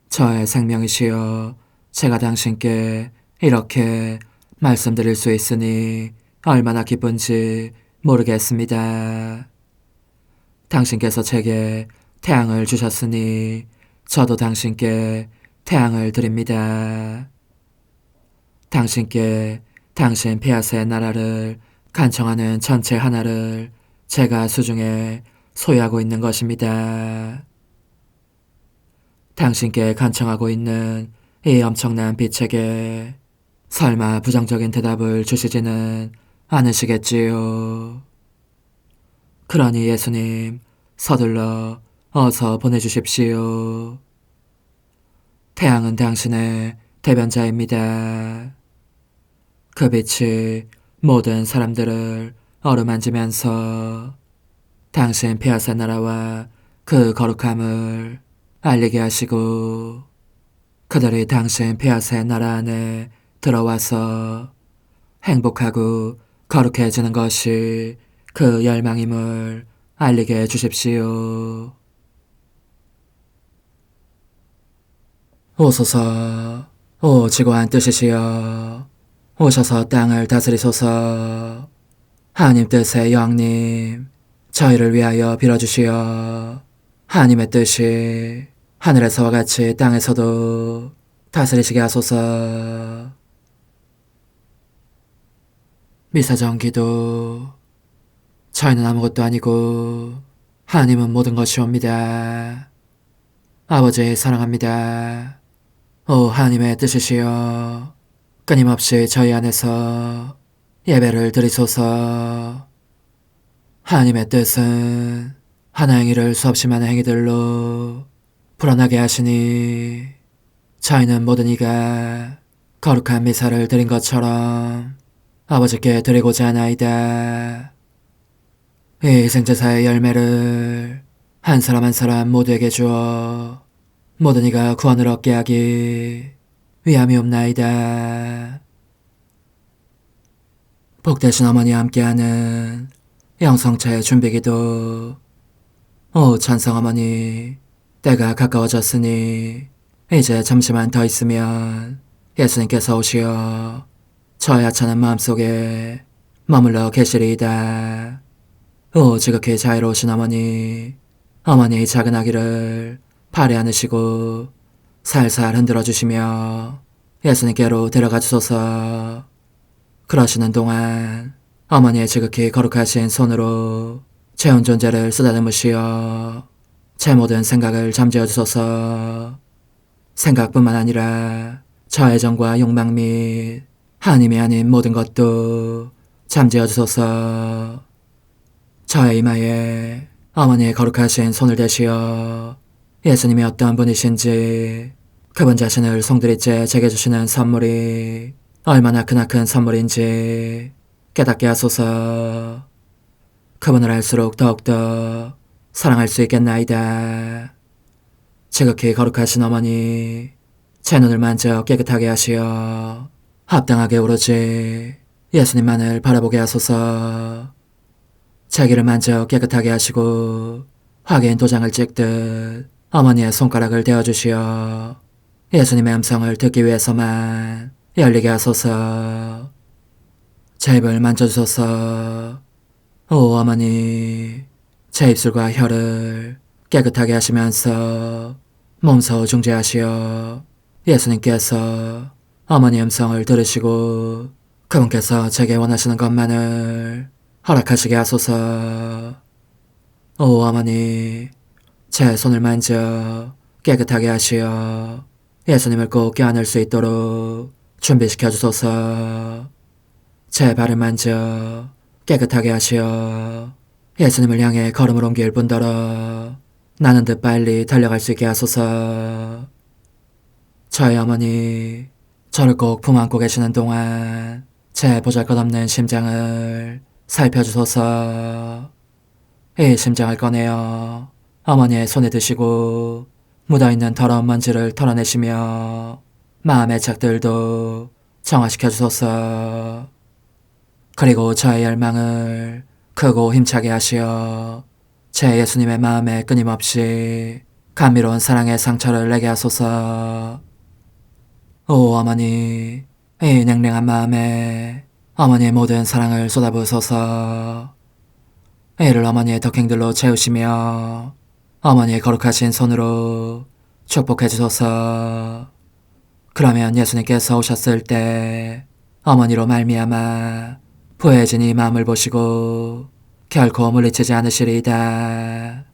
저의 생명이시여, 제가 당신께 이렇게 말씀드릴 수 있으니 얼마나 기쁜지 모르겠습니다. 당신께서 제게 태양을 주셨으니 저도 당신께 태양을 드립니다. 당신께 당신 피아스의 나라를 간청하는 전체 하나를 제가 수중에 소유하고 있는 것입니다. 당신께 간청하고 있는 이 엄청난 빛에게 설마 부정적인 대답을 주시지는 않으시겠지요. 그러니 예수님, 서둘러 어서 보내주십시오. 태양은 당신의 대변자입니다. 그 빛이 모든 사람들을 어루만지면서 당신 피아스 나라와 그 거룩함을 알리게 하시고 그들이 당신 피아스의 나라 안에 들어와서 행복하고 거룩해지는 것이 그 열망임을 알리게 해주십시오. 오소서, 오 지고한 뜻이시여, 오셔서 땅을 다스리소서. 하나님 뜻의 영님, 저희를 위하여 빌어주시어 하나님의 뜻이 하늘에서와 같이 땅에서도 다스리시게 하소서. 미사정 기도. 저희는 아무것도 아니고 하나님은 모든 것이옵니다. 아버지 사랑합니다. 오 하나님의 뜻이시여 끊임없이 저희 안에서 예배를 드리소서. 하나님의 뜻은 하나 행위를 수없이 많은 행위들로 불어나게 하시니 저희는 모든 이가 거룩한 미사를 드린 것처럼 아버지께 드리고자 하나이다. 이 희생제사의 열매를 한 사람 한 사람 모두에게 주어 모든 이가 구원을 얻게 하기 위함이옵나이다. 복되신 어머니와 함께하는 영성차의 준비기도. 오 찬성어머니, 때가 가까워졌으니 이제 잠시만 더 있으면 예수님께서 오시어 저의 하찮은 마음속에 머물러 계시리이다. 오 지극히 자유로우신 어머니, 어머니의 작은 아기를 팔에 안으시고 살살 흔들어 주시며 예수님께로 데려가 주소서. 그러시는 동안 어머니의 지극히 거룩하신 손으로 제 온 존재를 쓰다듬으시어 제 모든 생각을 잠재워 주소서. 생각뿐만 아니라 저의 정과 욕망 및 하나님이 아닌 모든 것도 잠재워 주소서. 저의 이마에 어머니의 거룩하신 손을 대시어 예수님이 어떤 분이신지 그분 자신을 송두리째 제게 주시는 선물이 얼마나 크나큰 선물인지 깨닫게 하소서. 그분을 알수록 더욱더 사랑할 수 있겠나이다. 지극히 거룩하신 어머니, 제 눈을 만져 깨끗하게 하시어 합당하게 오로지 예수님만을 바라보게 하소서. 제 귀를 만져 깨끗하게 하시고 확인 도장을 찍듯 어머니의 손가락을 대어주시어 예수님의 음성을 듣기 위해서만 열리게 하소서. 제 입을 만져주소서. 오 어머니, 제 입술과 혀를 깨끗하게 하시면서 몸소 중재하시어 예수님께서 어머니 음성을 들으시고 그분께서 제게 원하시는 것만을 허락하시게 하소서. 오 어머니, 제 손을 만져 깨끗하게 하시어 예수님을 꼭 껴안을 수 있도록 준비시켜 주소서. 제 발을 만져 깨끗하게 하시어 예수님을 향해 걸음을 옮길 뿐더러 나는 듯 빨리 달려갈 수 있게 하소서. 저희 어머니, 저를 꼭 품 안고 계시는 동안 제 보잘것없는 심장을 살펴주소서. 이 심장을 꺼내어 어머니의 손에 드시고 묻어있는 더러운 먼지를 털어내시며 마음의 착들도 정화시켜 주소서. 그리고 저의 열망을 크고 힘차게 하시어 제 예수님의 마음에 끊임없이 감미로운 사랑의 상처를 내게 하소서. 오 어머니, 이 냉랭한 마음에 어머니의 모든 사랑을 쏟아부으소서. 이를 어머니의 덕행들로 채우시며 어머니의 거룩하신 손으로 축복해 주소서. 그러면 예수님께서 오셨을 때 어머니로 말미암아 부해진 이 마음을 보시고 결코 물리치지 않으시리이다.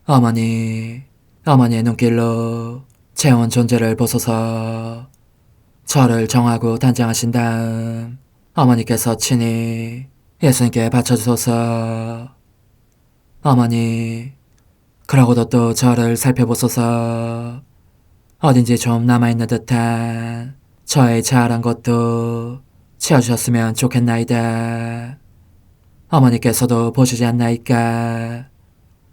어머니, 어머니의 눈길로 제 온 존재를 보소서. 저를 정하고 단장하신 다음 어머니께서 친히 예수님께 바쳐주소서. 어머니, 그러고도 또 저를 살펴보소서. 어딘지 좀 남아있는 듯한 저의 자아란 것도 채워주셨으면 좋겠나이다. 어머니께서도 보시지 않나이까?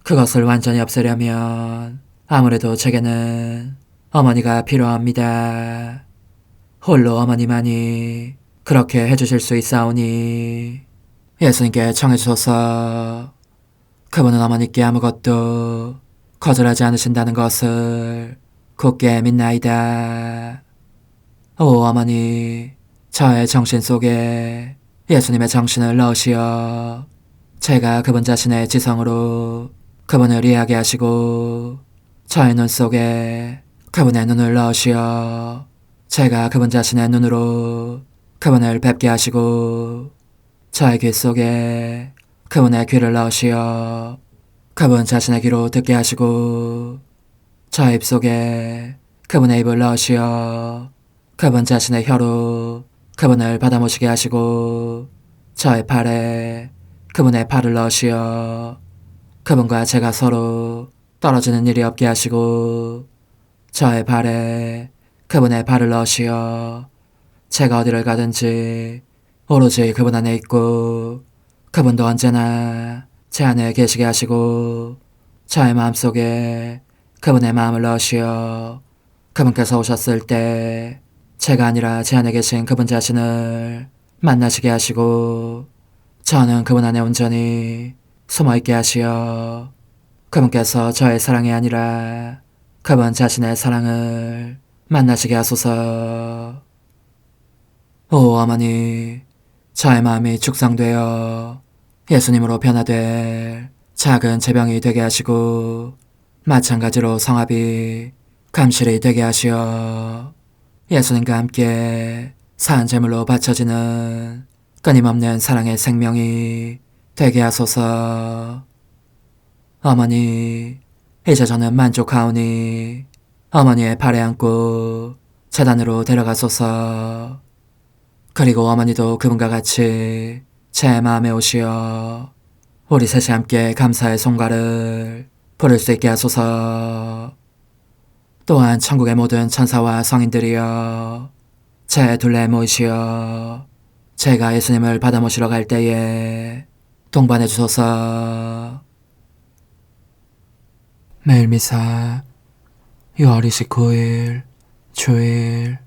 그것을 완전히 없애려면 아무래도 제게는 어머니가 필요합니다. 홀로 어머니만이 그렇게 해주실 수 있사오니 예수님께 청해주소서. 그분은 어머니께 아무것도 거절하지 않으신다는 것을 굳게 믿나이다. 오 어머니, 저의 정신 속에 예수님의 정신을 넣으시어 제가 그분 자신의 지성으로 그분을 이해하게 하시고 저의 눈 속에 그분의 눈을 넣으시어 제가 그분 자신의 눈으로 그분을 뵙게 하시고 저의 귀 속에 그분의 귀를 넣으시어 그분 자신의 귀로 듣게 하시고 저의 입 속에 그분의 입을 넣으시어 그분 자신의 혀로 그분을 받아모시게 하시고 저의 팔에 그분의 팔을 넣으시어 그분과 제가 서로 떨어지는 일이 없게 하시고 저의 발에 그분의 발을 넣으시어 제가 어디를 가든지 오로지 그분 안에 있고 그분도 언제나 제 안에 계시게 하시고 저의 마음속에 그분의 마음을 넣으시어 그분께서 오셨을 때 제가 아니라 제 안에 계신 그분 자신을 만나시게 하시고 저는 그분 안에 온전히 숨어있게 하시어 그분께서 저의 사랑이 아니라 그분 자신의 사랑을 만나시게 하소서. 오 어머니, 저의 마음이 축성되어 예수님으로 변화될 작은 제병이 되게 하시고 마찬가지로 성합이 감실이 되게 하시어 예수님과 함께 산 제물로 바쳐지는 끊임없는 사랑의 생명이 되게 하소서. 어머니, 이제 저는 만족하오니 어머니의 발에 안고 제단으로 데려가소서. 그리고 어머니도 그분과 같이 제 마음에 오시어 우리 셋이 함께 감사의 송가를 부를 수 있게 하소서. 또한 천국의 모든 천사와 성인들이여 제 둘레에 모이시어 제가 예수님을 받아 모시러 갈 때에 동반해 주소서. 매일 미사 6월 29일 주일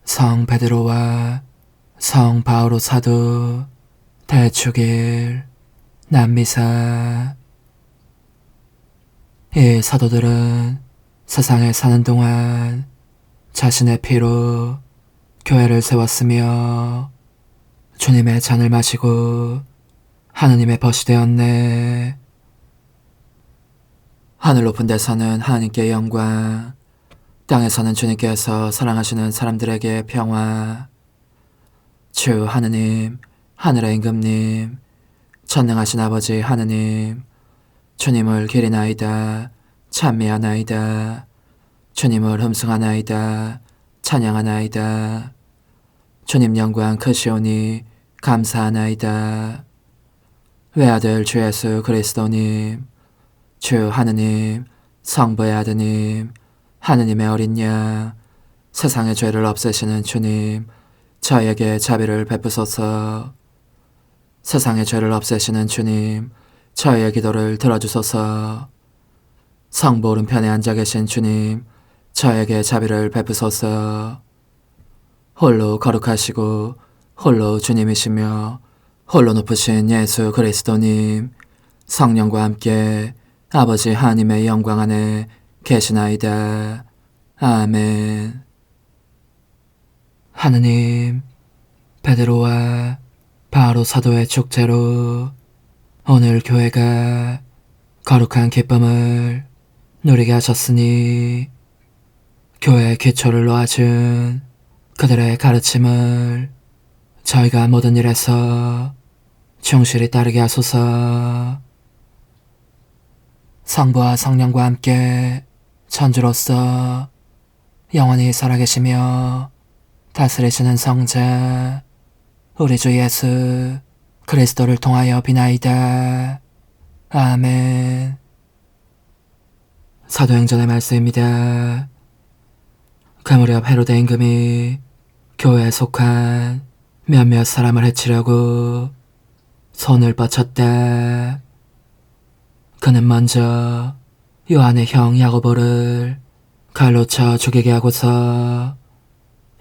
성 베드로와 성 바오로 사도 대축일 남미사. 이 사도들은 세상에 사는 동안 자신의 피로 교회를 세웠으며 주님의 잔을 마시고 하느님의 벗이 되었네. 하늘 높은 데서는 하나님께 영광, 땅에서는 주님께서 사랑하시는 사람들에게 평화. 주 하느님, 하늘의 임금님, 전능하신 아버지 하느님, 주님을 기리나이다, 찬미하나이다, 주님을 흠숭하나이다, 찬양하나이다. 주님 영광 크시오니 감사하나이다. 외아들 주 예수 그리스도님, 주 하느님, 성부의 아드님, 하느님의 어린 양, 세상의 죄를 없애시는 주님, 저에게 자비를 베푸소서. 세상의 죄를 없애시는 주님, 저의 기도를 들어주소서. 성부 오른편에 앉아 계신 주님, 저에게 자비를 베푸소서. 홀로 거룩하시고 홀로 주님이시며 홀로 높으신 예수 그리스도님, 성령과 함께 아버지 하나님의 영광 안에 계시나이다. 아멘. 하느님, 베드로와 바오로 사도의 축제로 오늘 교회가 거룩한 기쁨을 누리게 하셨으니 교회의 기초를 놓아준 그들의 가르침을 저희가 모든 일에서 충실히 따르게 하소서. 성부와 성령과 함께 천주로서 영원히 살아계시며 다스리시는 성자 우리 주 예수 그리스도를 통하여 비나이다. 아멘. 사도행전의 말씀입니다. 그 무렵 헤로데 임금이 교회에 속한 몇몇 사람을 해치려고 손을 뻗쳤다. 그는 먼저 요한의 형 야고보를 칼로 쳐 죽이게 하고서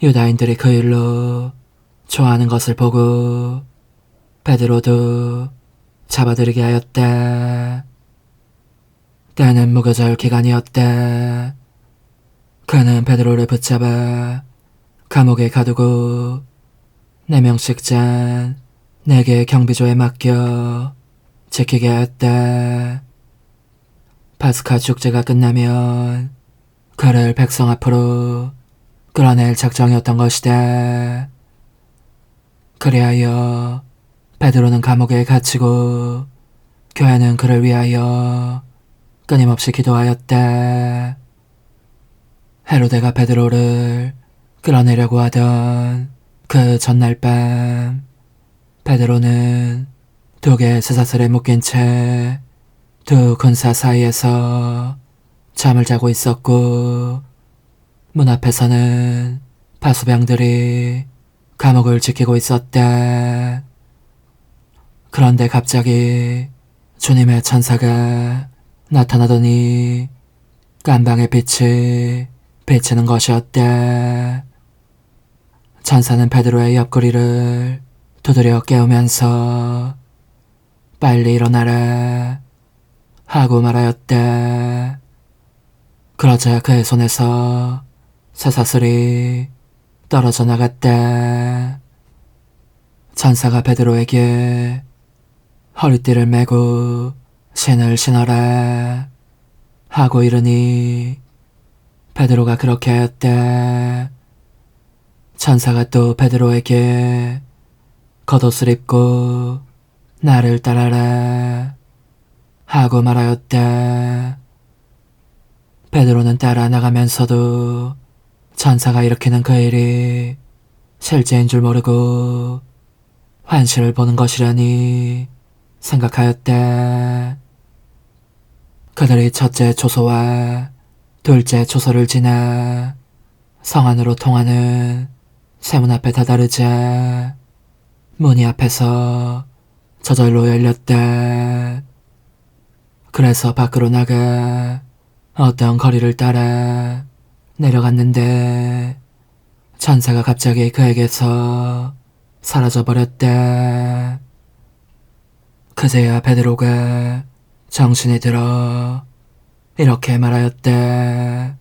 유다인들이 그 일로 좋아하는 것을 보고 베드로도 잡아들이게 하였다. 때는 무교절 기간이었다. 그는 베드로를 붙잡아 감옥에 가두고 4명씩 잔 4개의 경비조에 맡겨 지키게 하였다. 파스카 축제가 끝나면 그를 백성 앞으로 끌어낼 작정이었던 것이다. 그리하여 베드로는 감옥에 갇히고 교회는 그를 위하여 끊임없이 기도하였다. 헤로데가 베드로를 끌어내려고 하던 그 전날 밤, 베드로는 두 개의 쇠사슬에 묶인 채 두 군사 사이에서 잠을 자고 있었고, 문 앞에서는 파수병들이 감옥을 지키고 있었다. 그런데 갑자기 주님의 천사가 나타나더니 깜방의 빛이 비치는 것이었다. 천사는 베드로의 옆구리를 두드려 깨우면서 빨리 일어나라 하고 말하였다. 그러자 그의 손에서 쇠사슬이 떨어져 나갔다. 천사가 베드로에게 허리띠를 메고 신을 신어라 하고 이르니 베드로가 그렇게 하였다. 천사가 또 베드로에게 겉옷을 입고 나를 따라라 하고 말하였다. 베드로는 따라 나가면서도 천사가 일으키는 그 일이 실제인 줄 모르고 환시를 보는 것이라니 생각하였다. 그들이 첫째 초소와 둘째 초소를 지나 성 안으로 통하는 세문 앞에 다다르자 문이 앞에서 저절로 열렸다. 그래서 밖으로 나가 어떤 거리를 따라 내려갔는데 천사가 갑자기 그에게서 사라져버렸다. 그제야 베드로가 정신이 들어 이렇게 말하였다.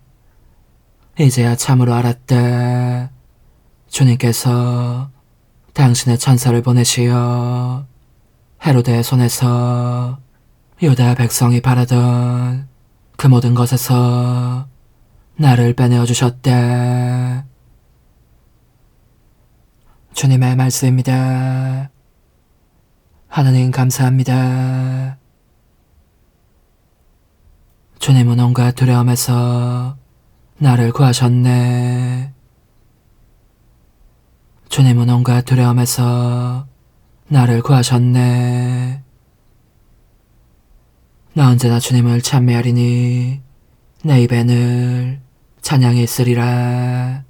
이제야 참으로 알았다. 주님께서 당신의 천사를 보내시어 헤로데의 손에서 유다 백성이 바라던 그 모든 것에서 나를 빼내어 주셨다. 주님의 말씀입니다. 하나님 감사합니다. 주님은 온갖 두려움에서 나를 구하셨네. 주님은 온갖 두려움에서 나를 구하셨네. 나 언제나 주님을 찬미하리니 내 입에 늘 찬양이 있으리라.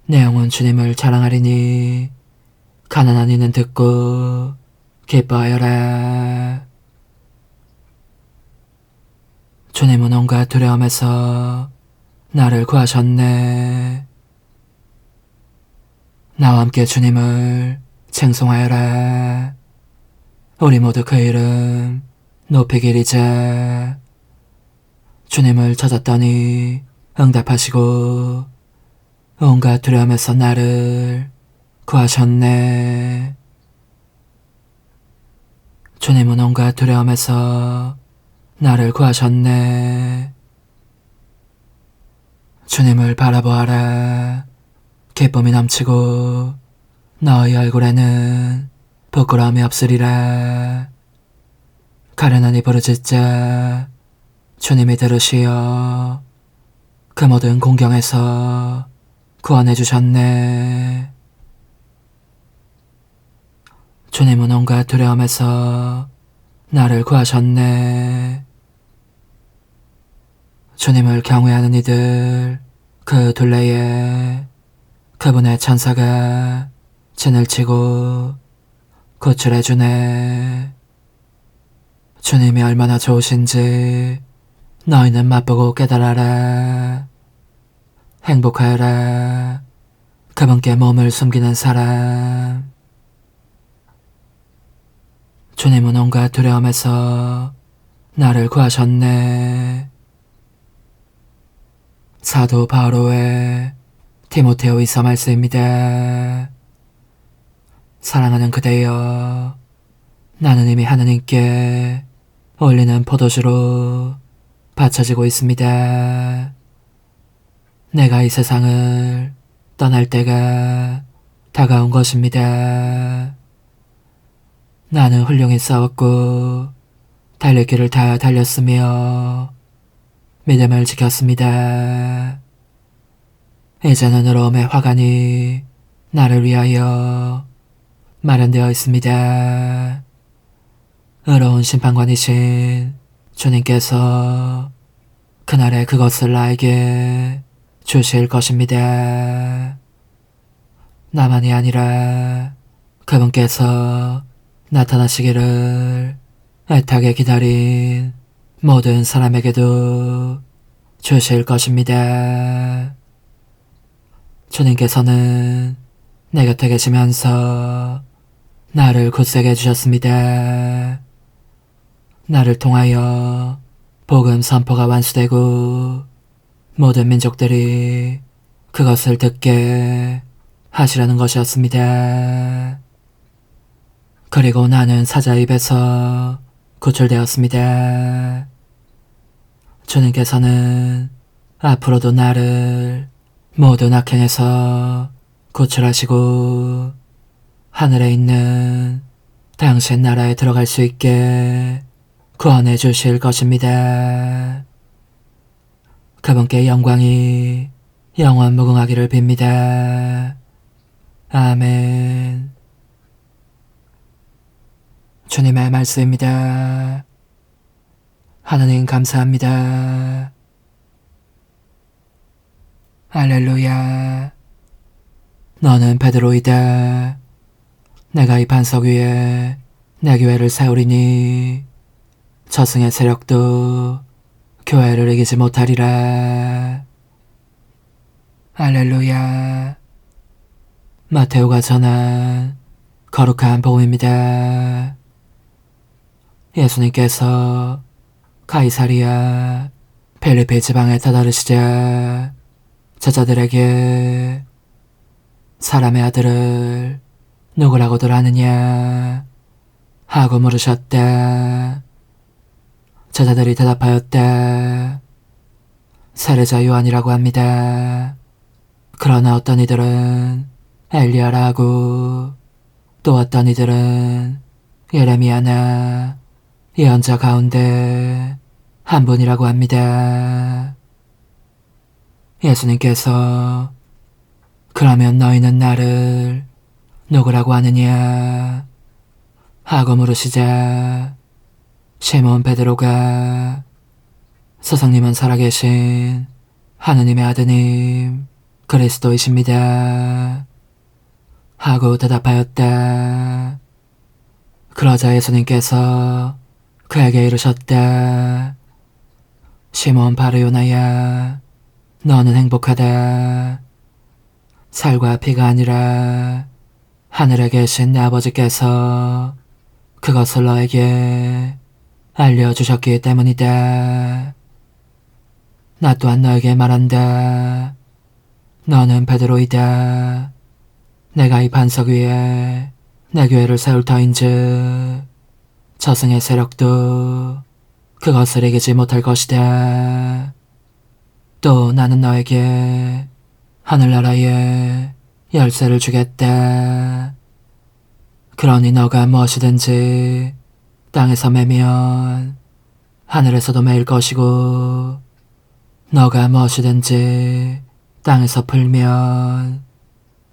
내 영혼 주님을 자랑하리니 가난한 이는 듣고 기뻐하여라. 주님은 온갖 두려움에서 나를 구하셨네. 나와 함께 주님을 칭송하여라. 우리 모두 그 이름 높이기리자. 주님을 찾았더니 응답하시고 온갖 두려움에서 나를 구하셨네. 주님은 온갖 두려움에서 나를 구하셨네. 주님을 바라보아라. 기쁨이 넘치고 너의 얼굴에는 부끄러움이 없으리라. 가련하니 부르짖자 주님이 들으시어 그 모든 공경에서 구원해 주셨네. 주님은 온갖 두려움에서 나를 구하셨네. 주님을 경외하는 이들 그 둘레에 그분의 천사가 진을 치고 구출해주네. 주님이 얼마나 좋으신지 너희는 맛보고 깨달아라. 행복하여라. 그분께 몸을 숨기는 사람. 주님은 온갖 두려움에서 나를 구하셨네. 사도 바오로의 디모데후서 말씀입니다. 사랑하는 그대여, 나는 이미 하느님께 올리는 포도주로 받쳐지고 있습니다. 내가 이 세상을 떠날 때가 다가온 것입니다. 나는 훌륭히 싸웠고 달릴 길을 다 달렸으며 믿음을 지켰습니다. 이제는 의로움의 화관이 나를 위하여 마련되어 있습니다. 의로운 심판관이신 주님께서 그날에 그것을 나에게 주실 것입니다. 나만이 아니라 그분께서 나타나시기를 애타게 기다린 모든 사람에게도 주실 것입니다. 주님께서는 내 곁에 계시면서 나를 굳세게 해주셨습니다. 나를 통하여 복음 선포가 완수되고 모든 민족들이 그것을 듣게 하시라는 것이었습니다. 그리고 나는 사자 입에서 구출되었습니다. 주님께서는 앞으로도 나를 모든 악행에서 구출하시고 하늘에 있는 당신 나라에 들어갈 수 있게 구원해 주실 것입니다. 그분께 영광이 영원 무궁하기를 빕니다. 아멘. 주님의 말씀입니다. 하나님 감사합니다. 할렐루야. 너는 베드로이다. 내가 이 반석 위에 내 교회를 세우리니 저승의 세력도 교회를 이기지 못하리라. 할렐루야. 마테오가 전한 거룩한 복음입니다. 예수님께서 가이사리아 필리피 지방에 다다르시자 제자들에게 사람의 아들을 누구라고들 하느냐 하고 물으셨다. 제자들이 대답하였다. 세례자 요한이라고 합니다. 그러나 어떤 이들은 엘리야라 하고 또 어떤 이들은 예레미야나 예언자 가운데 한 분이라고 합니다. 예수님께서 그러면 너희는 나를 누구라고 하느냐 하고 물으시자 시몬 베드로가 스승님은 살아계신 하느님의 아드님 그리스도이십니다 하고 대답하였다. 그러자 예수님께서 그에게 이르셨다. 시몬 바르요나야, 너는 행복하다. 살과 피가 아니라 하늘에 계신 내 아버지께서 그것을 너에게 알려주셨기 때문이다. 나 또한 너에게 말한다. 너는 베드로이다. 내가 이 반석 위에 내 교회를 세울 터인즉 저승의 세력도 그것을 이기지 못할 것이다. 또 나는 너에게 하늘나라의 열쇠를 주겠다. 그러니 너가 무엇이든지 땅에서 매면 하늘에서도 매일 것이고 너가 무엇이든지 땅에서 풀면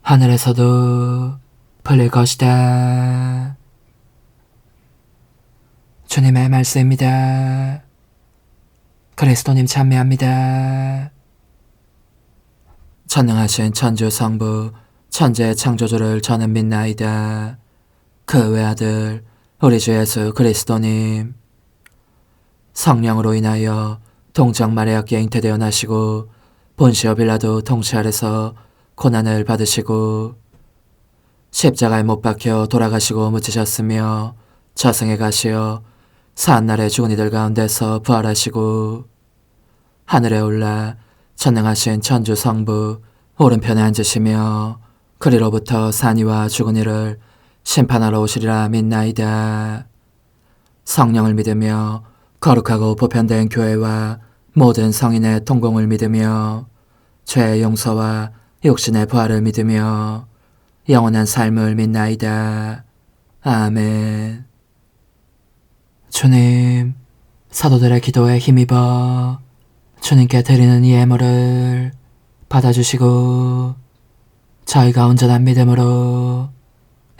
하늘에서도 풀릴 것이다. 주님의 말씀입니다. 그리스도님 찬미합니다. 전능하신 천주 성부 천재 창조주를 저는 믿나이다. 그 외아들 우리 주 예수 그리스도님 성령으로 인하여 동정 마리아께 잉태되어 나시고 본시오 빌라도 통치 아래서 고난을 받으시고 십자가에 못 박혀 돌아가시고 묻히셨으며 저승에 가시어 사한날에 죽은 이들 가운데서 부활하시고 하늘에 올라 전능하신 천주 성부 오른편에 앉으시며 그리로부터 산이와 죽은 이를 심판하러 오시리라 믿나이다. 성령을 믿으며 거룩하고 보편된 교회와 모든 성인의 통공을 믿으며 죄의 용서와 육신의 부활을 믿으며 영원한 삶을 믿나이다. 아멘. 주님, 사도들의 기도에 힘입어 주님께 드리는 이 예물을 받아주시고 저희가 온전한 믿음으로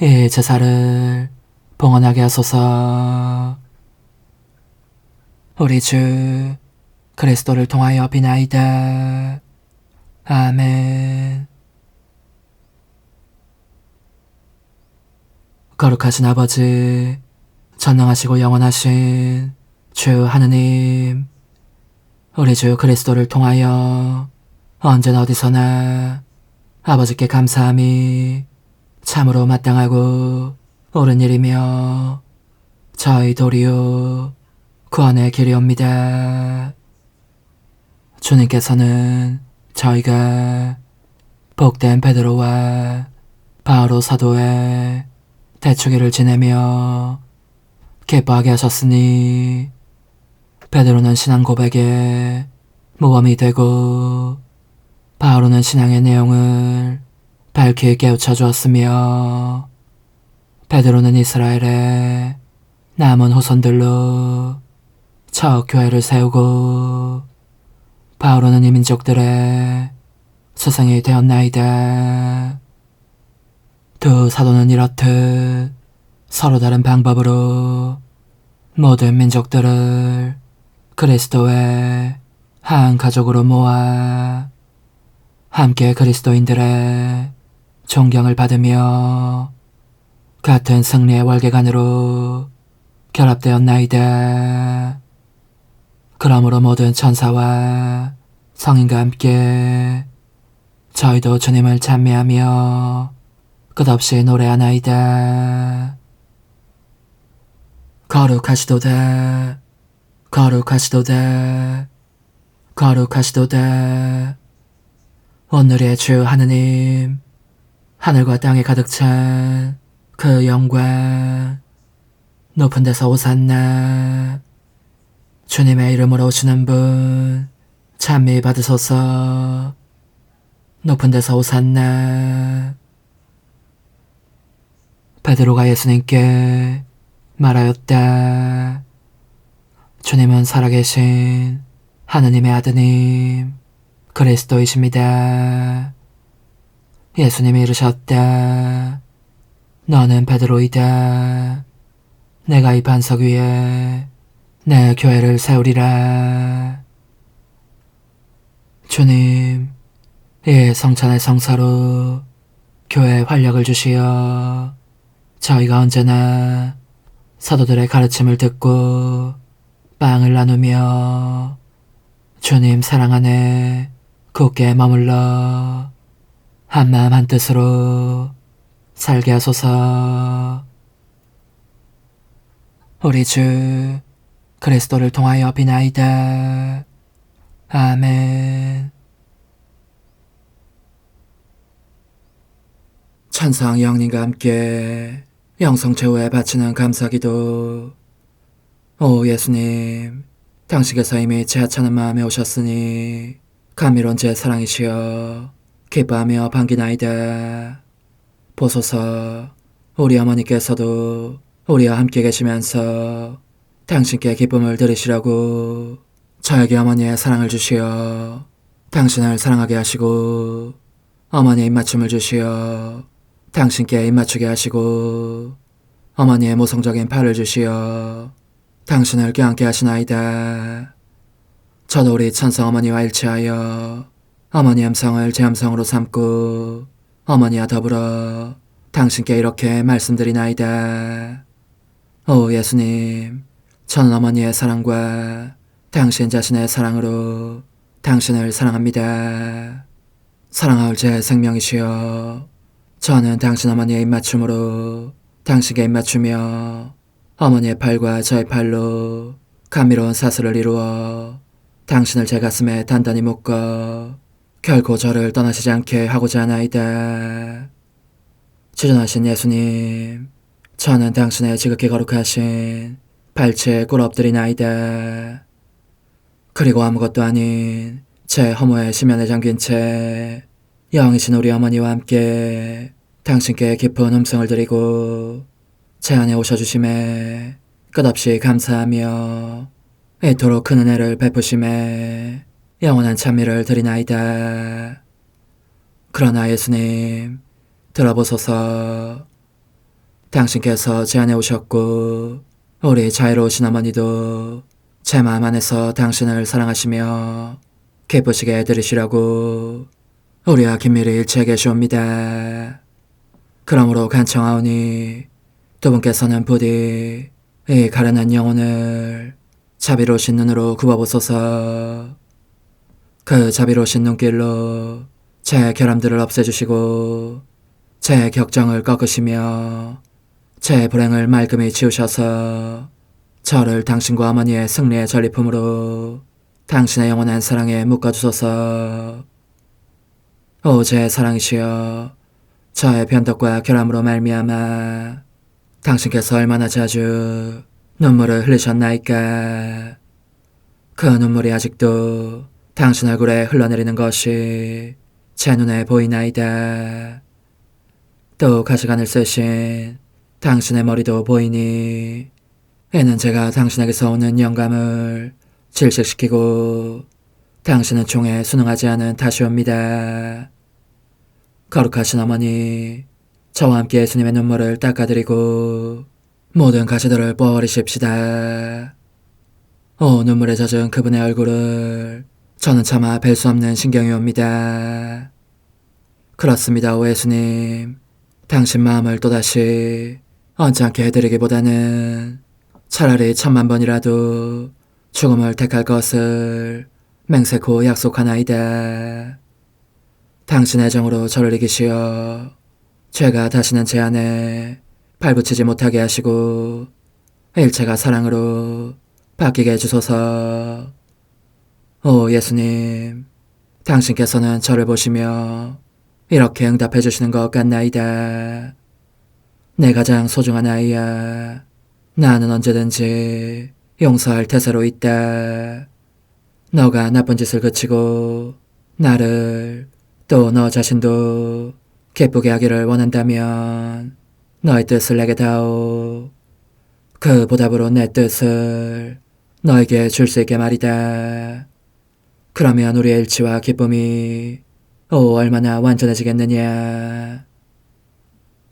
이 제사를 봉헌하게 하소서. 우리 주 그리스도를 통하여 비나이다. 아멘. 거룩하신 아버지, 전능하시고 영원하신 주 하느님, 우리 주 그리스도를 통하여 언제나 어디서나 아버지께 감사함이 참으로 마땅하고 옳은 일이며 저희 도리요 구원의 길이옵니다. 주님께서는 저희가 복된 베드로와 바오로 사도의 대축일을 지내며 기뻐하게 하셨으니 베드로는 신앙 고백에 모범이 되고 바오로는 신앙의 내용을 밝히 깨우쳐 주었으며 베드로는 이스라엘의 남은 후손들로 첫 교회를 세우고 바오로는 이민족들의 스승이 되었나이다. 두 사도는 이렇듯 서로 다른 방법으로 모든 민족들을 그리스도의 한 가족으로 모아 함께 그리스도인들의 존경을 받으며 같은 승리의 월계관으로 결합되었나이다. 그러므로 모든 천사와 성인과 함께 저희도 주님을 찬미하며 끝없이 노래하나이다. 거룩하시도다. 거룩하시도다. 거룩하시도다. 오늘의 주 하느님, 하늘과 땅에 가득 찬 그 영광, 높은 데서 오산나. 주님의 이름으로 오시는 분 찬미 받으소서. 높은 데서 오산나. 베드로가 예수님께 말하였다. 주님은 살아계신 하느님의 아드님 그리스도이십니다. 예수님이 이르셨다. 너는 베드로이다. 내가 이 반석 위에 내 교회를 세우리라. 주님, 이 성찬의 성사로 교회에 활력을 주시어 저희가 언제나 사도들의 가르침을 듣고 빵을 나누며 주님 사랑 안에 굳게 머물러 한마음 한뜻으로 살게 하소서. 우리 주 그리스도를 통하여 비나이다. 아멘. 천상 영님과 함께 영성 최후에 바치는 감사기도. 오 예수님, 당신께서 이미 제 하찮은 마음에 오셨으니 감미로운 제 사랑이시여 기뻐하며 반기나이다. 보소서, 우리 어머니께서도 우리와 함께 계시면서 당신께 기쁨을 드리시라고 저에게 어머니의 사랑을 주시어 당신을 사랑하게 하시고 어머니의 입맞춤을 주시어 당신께 입맞추게 하시고 어머니의 모성적인 팔을 주시어 당신을 껴안게 하시나이다. 저도 우리 천성 어머니와 일치하여 어머니 음성을 제 음성으로 삼고 어머니와 더불어 당신께 이렇게 말씀드리나이다. 오 예수님, 저는 어머니의 사랑과 당신 자신의 사랑으로 당신을 사랑합니다. 사랑하올 제 생명이시여, 저는 당신 어머니의 입맞춤으로 당신께 입맞추며 어머니의 팔과 저의 팔로 감미로운 사슬을 이루어 당신을 제 가슴에 단단히 묶어 결코 저를 떠나시지 않게 하고자 하나이다. 지존하신 예수님, 저는 당신의 지극히 거룩하신 발치에 꿇어 엎드리나이다. 그리고 아무것도 아닌 제 허무의 심연에 잠긴 채 영이신 우리 어머니와 함께 당신께 깊은 음성을 드리고 제 안에 오셔주심에 끝없이 감사하며 이토록 큰 은혜를 베푸심에 영원한 찬미를 드리나이다. 그러나 예수님, 들어보소서. 당신께서 제 안에 오셨고 우리 자유로우신 어머니도 제 마음 안에서 당신을 사랑하시며 기쁘시게 해드리시려고 우리와 긴밀히 일치해 계시옵니다. 그러므로 간청하오니 두 분께서는 부디 이 가련한 영혼을 자비로우신 눈으로 굽어보소서. 그 자비로우신 눈길로 제 결함들을 없애주시고 제 격정을 꺾으시며 제 불행을 말끔히 지우셔서 저를 당신과 어머니의 승리의 전리품으로 당신의 영원한 사랑에 묶어주소서. 오 제 사랑이시여, 저의 변덕과 결함으로 말미암아 당신께서 얼마나 자주 눈물을 흘리셨나이까. 그 눈물이 아직도 당신 얼굴에 흘러내리는 것이 제 눈에 보이나이다. 또 가시관을 쓰신 당신의 머리도 보이니 이는 제가 당신에게서 오는 영감을 질식시키고 당신은 총에 순응하지 않은 탓이옵니다. 거룩하신 어머니, 저와 함께 예수님의 눈물을 닦아드리고 모든 가시들을 뽑아버리십시다. 오 눈물에 젖은 그분의 얼굴을 저는 차마 뵐 수 없는 신경이 옵니다. 그렇습니다, 오 예수님. 당신 마음을 또다시 언짢게 해드리기보다는 차라리 10,000,000번이라도 죽음을 택할 것을 맹세코 약속하나이다. 당신의 정으로 저를 이기시어 죄가 다시는 제 안에 발붙이지 못하게 하시고 일체가 사랑으로 바뀌게 해주소서. 오 예수님, 당신께서는 저를 보시며 이렇게 응답해 주시는 것 같나이다. 내 가장 소중한 아이야, 나는 언제든지 용서할 태세로 있다. 너가 나쁜 짓을 그치고 나를 또 너 자신도 기쁘게 하기를 원한다면 너의 뜻을 내게 다오. 그 보답으로 내 뜻을 너에게 줄 수 있게 말이다. 그러면 우리의 일치와 기쁨이 얼마나 완전해지겠느냐.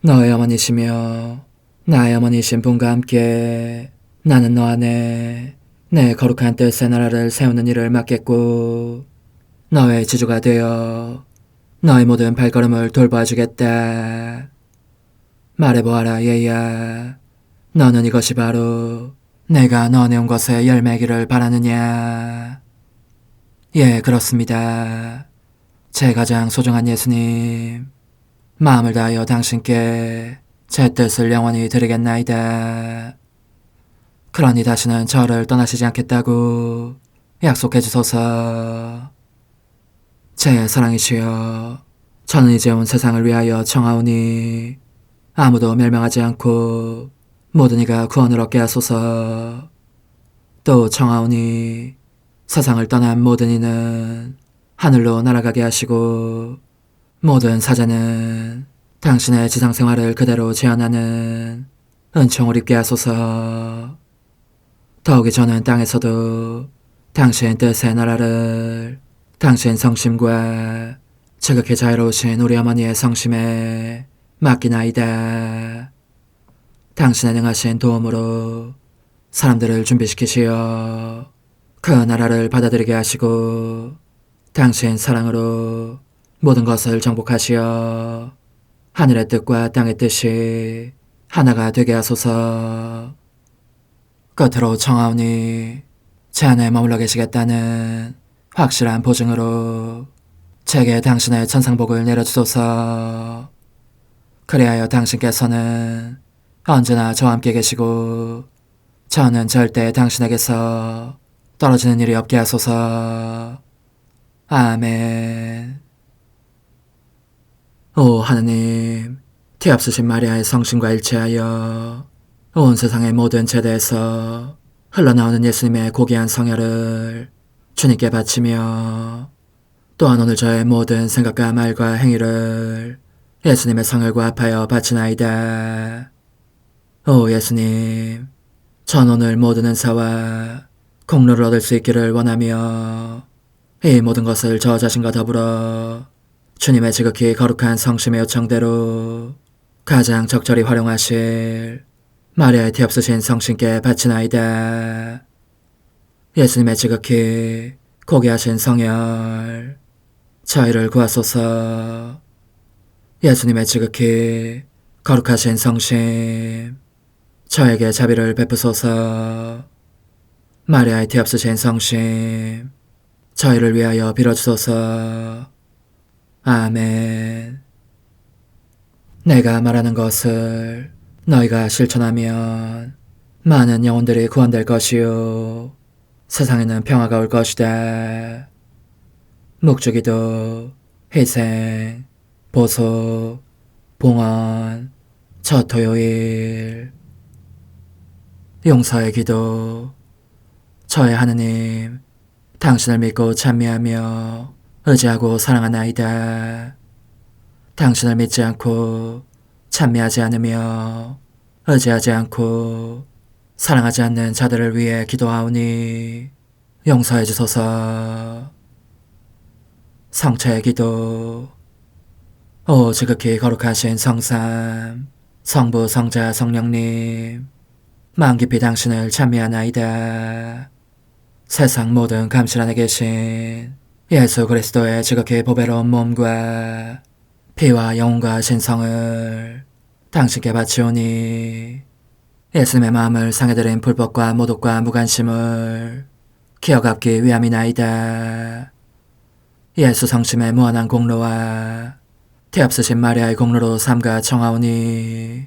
너의 어머니시며 나의 어머니신 분과 함께 나는 너 안에 내 거룩한 뜻의 나라를 세우는 일을 맡겠고 너의 지주가 되어 너의 모든 발걸음을 돌봐주겠다. 말해보아라 얘야, 너는 이것이 바로 내가 너네 온 것에 열매기를 바라느냐. 예, 그렇습니다. 제 가장 소중한 예수님, 마음을 다하여 당신께 제 뜻을 영원히 드리겠나이다. 그러니 다시는 저를 떠나시지 않겠다고 약속해 주소서. 제 사랑이시여, 저는 이제 온 세상을 위하여 청하오니 아무도 멸망하지 않고 모든 이가 구원을 얻게 하소서. 또 청하오니 세상을 떠난 모든 이는 하늘로 날아가게 하시고 모든 사자는 당신의 지상생활을 그대로 재현하는 은총을 입게 하소서. 더욱이 저는 땅에서도 당신 뜻의 나라를 당신 성심과 지극히 자유로우신 우리 어머니의 성심에 맡기나이다. 당신의 능하신 도움으로 사람들을 준비시키시어 그 나라를 받아들이게 하시고 당신 사랑으로 모든 것을 정복하시어 하늘의 뜻과 땅의 뜻이 하나가 되게 하소서. 끝으로 청하오니 제 안에 머물러 계시겠다는 확실한 보증으로 제게 당신의 천상복을 내려주소서. 그리하여 당신께서는 언제나 저와 함께 계시고 저는 절대 당신에게서 떨어지는 일이 없게 하소서. 아멘. 오 하느님, 티없으신 마리아의 성심과 일치하여 온 세상의 모든 제대에서 흘러나오는 예수님의 고귀한 성혈을 주님께 바치며 또한 오늘 저의 모든 생각과 말과 행위를 예수님의 성을 구합하여 바치나이다. 오 예수님, 전 오늘 모든 은사와 공로를 얻을 수 있기를 원하며 이 모든 것을 저 자신과 더불어 주님의 지극히 거룩한 성심의 요청대로 가장 적절히 활용하실 마리아의 티 없으신 성신께 바치나이다. 예수님의 지극히 고귀하신 성혈, 저희를 구하소서. 예수님의 지극히 거룩하신 성심, 저에게 자비를 베푸소서. 마리아의 티 없으신 성심, 저희를 위하여 빌어주소서. 아멘. 내가 말하는 것을 너희가 실천하면 많은 영혼들이 구원될 것이요 세상에는 평화가 올 것이다. 묵주기도, 희생, 보속, 봉헌, 첫 토요일. 용서의 기도. 저의 하느님, 당신을 믿고 찬미하며 의지하고 사랑하나이다. 당신을 믿지 않고 찬미하지 않으며 의지하지 않고 사랑하지 않는 자들을 위해 기도하오니 용서해 주소서. 성체의 기도. 오 지극히 거룩하신 성삼, 성부, 성자, 성령님, 마음 깊이 당신을 찬미하나이다. 세상 모든 감실 안에 계신 예수 그리스도의 지극히 보배로운 몸과 피와 영혼과 신성을 당신께 바치오니 예수님의 마음을 상해드린 불법과 모독과 무관심을 기어갚기 위함이나이다. 예수 성심의 무한한 공로와 티 없으신 마리아의 공로로 삼가 청하오니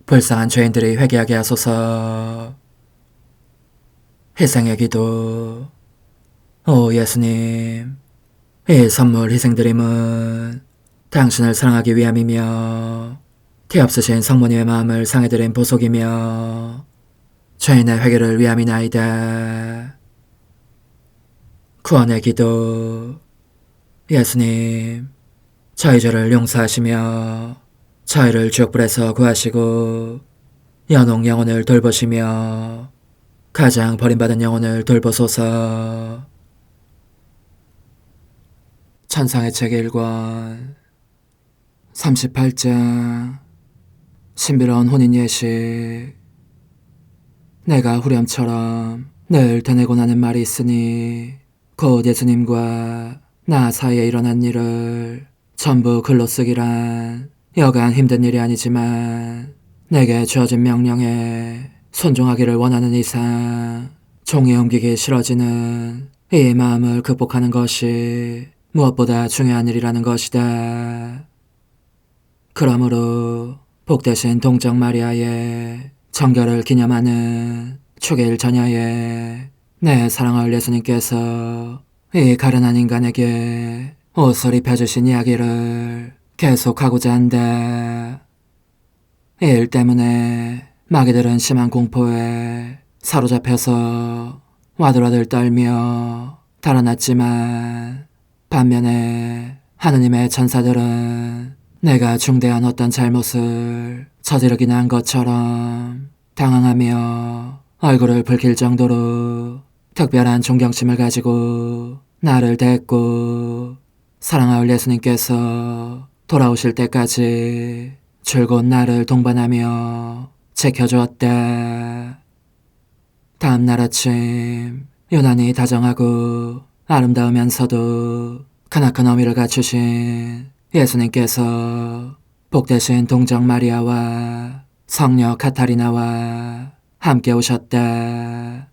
불쌍한 죄인들이 회개하게 하소서. 희생의 기도. 오 예수님, 이 선물 희생드림은 당신을 사랑하기 위함이며 티 없으신 성모님의 마음을 상해드린 보속이며 죄인의 회개를 위함이나이다. 구원의 기도. 예수님, 저희 죄를 용서하시며 저희를 지옥불에서 구하시고 연옥 영혼을 돌보시며 가장 버림받은 영혼을 돌보소서. 천상의 책 1권 38장 신비로운 혼인 예식. 내가 후렴처럼 늘 되뇌곤 하는 말이 있으니 곧 예수님과 나 사이에 일어난 일을 전부 글로 쓰기란 여간 힘든 일이 아니지만 내게 주어진 명령에 순종하기를 원하는 이상 종이 옮기기 싫어지는 이 마음을 극복하는 것이 무엇보다 중요한 일이라는 것이다. 그러므로 복되신 동정 마리아의 정결을 기념하는 축일 전야에 내 사랑할 예수님께서 이 가련한 인간에게 옷을 입혀주신 이야기를 계속하고자 한다. 이 일 때문에 마귀들은 심한 공포에 사로잡혀서 와들와들 떨며 달아났지만 반면에 하느님의 천사들은 내가 중대한 어떤 잘못을 저지르긴 한 것처럼 당황하며 얼굴을 붉힐 정도로 특별한 존경심을 가지고 나를 대했고 사랑하올 예수님께서 돌아오실 때까지 줄곧 나를 동반하며 지켜주었다. 다음날 아침 유난히 다정하고 아름다우면서도 크나큰 어미를 갖추신 예수님께서 복되신 동정 마리아와 성녀 카타리나와 함께 오셨다.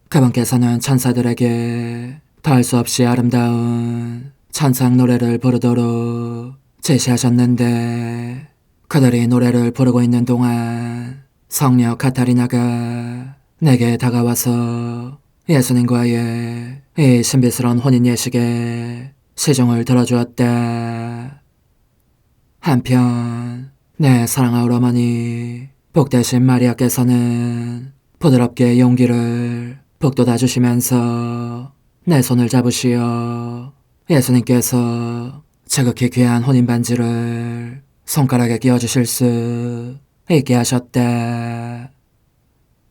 그분께서는 천사들에게 더할 수 없이 아름다운 천상 노래를 부르도록 제시하셨는데 그들이 노래를 부르고 있는 동안 성녀 카타리나가 내게 다가와서 예수님과의 이 신비스러운 혼인 예식의 시종을 들어주었다. 한편 내 사랑하올 어머니 복되신 마리아께서는 부드럽게 용기를 북돋아 주시면서 내 손을 잡으시어 예수님께서 지극히 귀한 혼인 반지를 손가락에 끼워주실 수 있게 하셨다.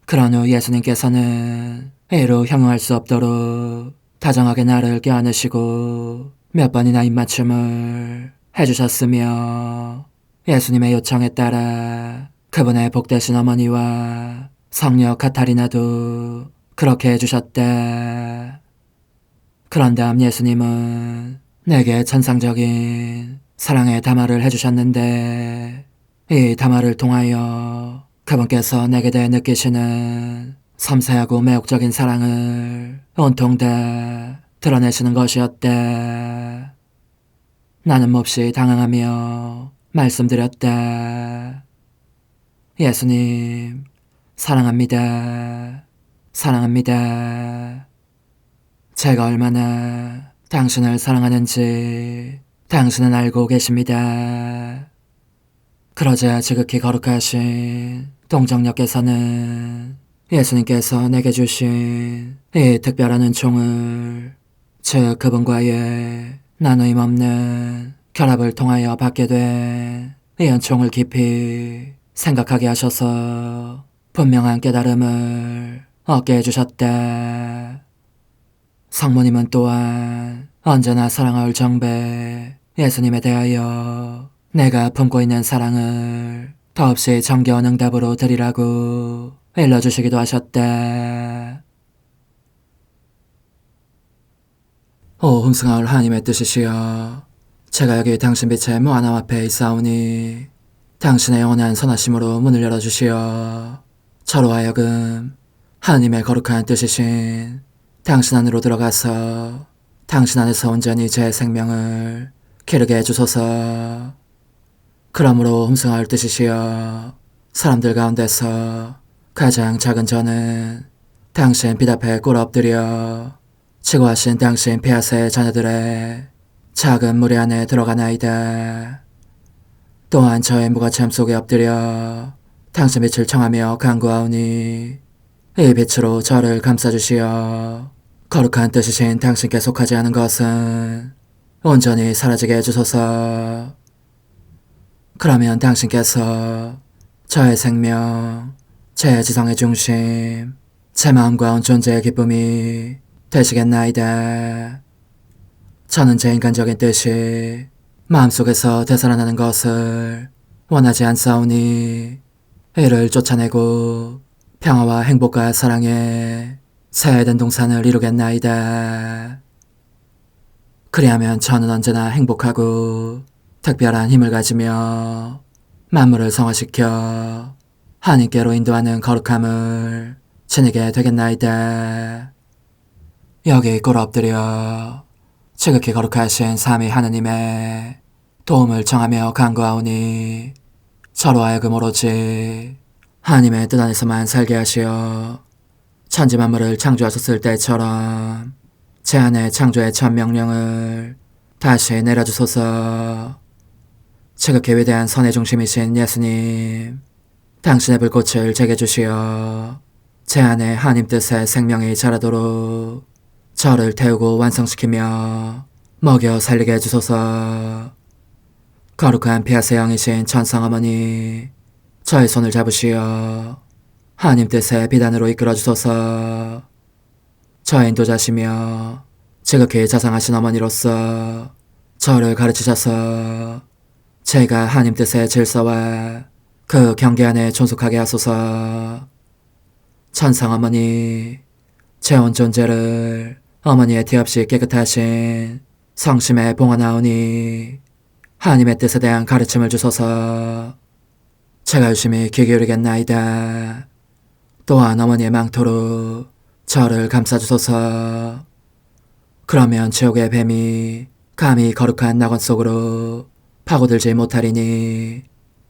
그런 후 예수님께서는 이로 형용할 수 없도록 다정하게 나를 껴안으시고 몇 번이나 입맞춤을 해주셨으며 예수님의 요청에 따라 그분의 복되신 어머니와 성녀 카타리나도 그렇게 해주셨다. 그런 다음 예수님은 내게 천상적인 사랑의 담화를 해주셨는데 이 담화를 통하여 그분께서 내게 대해 느끼시는 섬세하고 매혹적인 사랑을 온통 다 드러내시는 것이었다. 나는 몹시 당황하며 말씀드렸다. 예수님, 사랑합니다. 사랑합니다. 제가 얼마나 당신을 사랑하는지 당신은 알고 계십니다. 그러자 지극히 거룩하신 동정녀께서는 예수님께서 내게 주신 이 특별한 은총을, 즉 그분과의 나누임 없는 결합을 통하여 받게 된 이 은총을 깊이 생각하게 하셔서 분명한 깨달음을 얻게 해주셨다. 성모님은 또한 언제나 사랑할 정배 예수님에 대하여 내가 품고 있는 사랑을 더없이 정겨운 응답으로 드리라고 일러주시기도 하셨다. 오 흠승하올 하나님의 뜻이시여, 제가 여기 당신 빛의 무한함 앞에 있사오니 당신의 영원한 선하심으로 문을 열어주시어 저로 하여금 하나님의 거룩한 뜻이신 당신 안으로 들어가서 당신 안에서 온전히 제 생명을 기르게 해주소서. 그러므로 흠승하올 뜻이시여, 사람들 가운데서 가장 작은 저는 당신 빛 앞에 꿇어 엎드려 지고하신 당신 폐하세 자녀들의 작은 무리 안에 들어가나이다. 또한 저의 무가참 속에 엎드려 당신 빛을 청하며 간구하오니 이 빛으로 저를 감싸주시어 거룩한 뜻이신 당신께 속하지 않은 것은 온전히 사라지게 해주소서. 그러면 당신께서 저의 생명, 제 지성의 중심, 제 마음과 온 존재의 기쁨이 되시겠나이다. 저는 제 인간적인 뜻이 마음속에서 되살아나는 것을 원하지 않사오니 이를 쫓아내고 평화와 행복과 사랑의 새해된 동산을 이루겠나이다. 그리하면 저는 언제나 행복하고 특별한 힘을 가지며 만물을 성화시켜 하나님께로 인도하는 거룩함을 지니게 되겠나이다. 여기 꿇어 엎드려 지극히 거룩하신 삼위 하느님의 도움을 청하며 간구하오니 저로 하여금 오로지 하나님의 뜻 안에서만 살게 하시어 천지 만물을 창조하셨을 때처럼 제 안에 창조의 첫 명령을 다시 내려주소서. 지극히 위대한 선의 중심이신 예수님, 당신의 불꽃을 제게 주시어 제 안에 하나님 뜻의 생명이 자라도록 저를 태우고 완성시키며 먹여 살리게 해주소서. 거룩한 피아세 영이신 천상어머니, 저의 손을 잡으시어 하나님 뜻의 비단으로 이끌어주소서. 저의 인도자시며 지극히 자상하신 어머니로서 저를 가르치셔서 제가 하나님 뜻의 질서와 그 경계 안에 존속하게 하소서. 천상어머니, 제 온 존재를 어머니의 티 없이 깨끗하신 성심에 봉헌하오니 하나님의 뜻에 대한 가르침을 주소서. 제가 열심히 귀 기울이겠나이다. 또한 어머니의 망토로 저를 감싸주소서. 그러면 지옥의 뱀이 감히 거룩한 낙원 속으로 파고들지 못하리니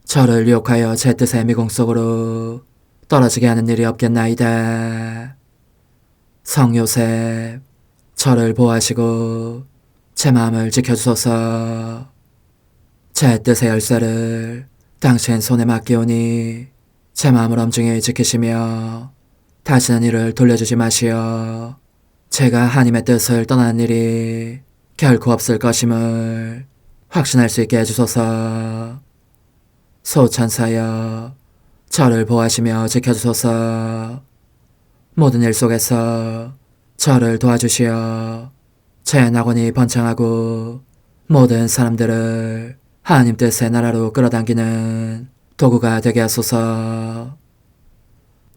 저를 유혹하여 제 뜻의 미궁 속으로 떨어지게 하는 일이 없겠나이다. 성요셉, 저를 보호하시고 제 마음을 지켜주소서. 제 뜻의 열쇠를 당신 손에 맡기오니 제 마음을 엄중히 지키시며 다시는 이를 돌려주지 마시어 제가 하나님의 뜻을 떠나는 일이 결코 없을 것임을 확신할 수 있게 해주소서. 소천사여, 저를 보호하시며 지켜주소서. 모든 일 속에서 저를 도와주시어 제 낙원이 번창하고 모든 사람들을 하나님 뜻의 나라로 끌어당기는 도구가 되게 하소서.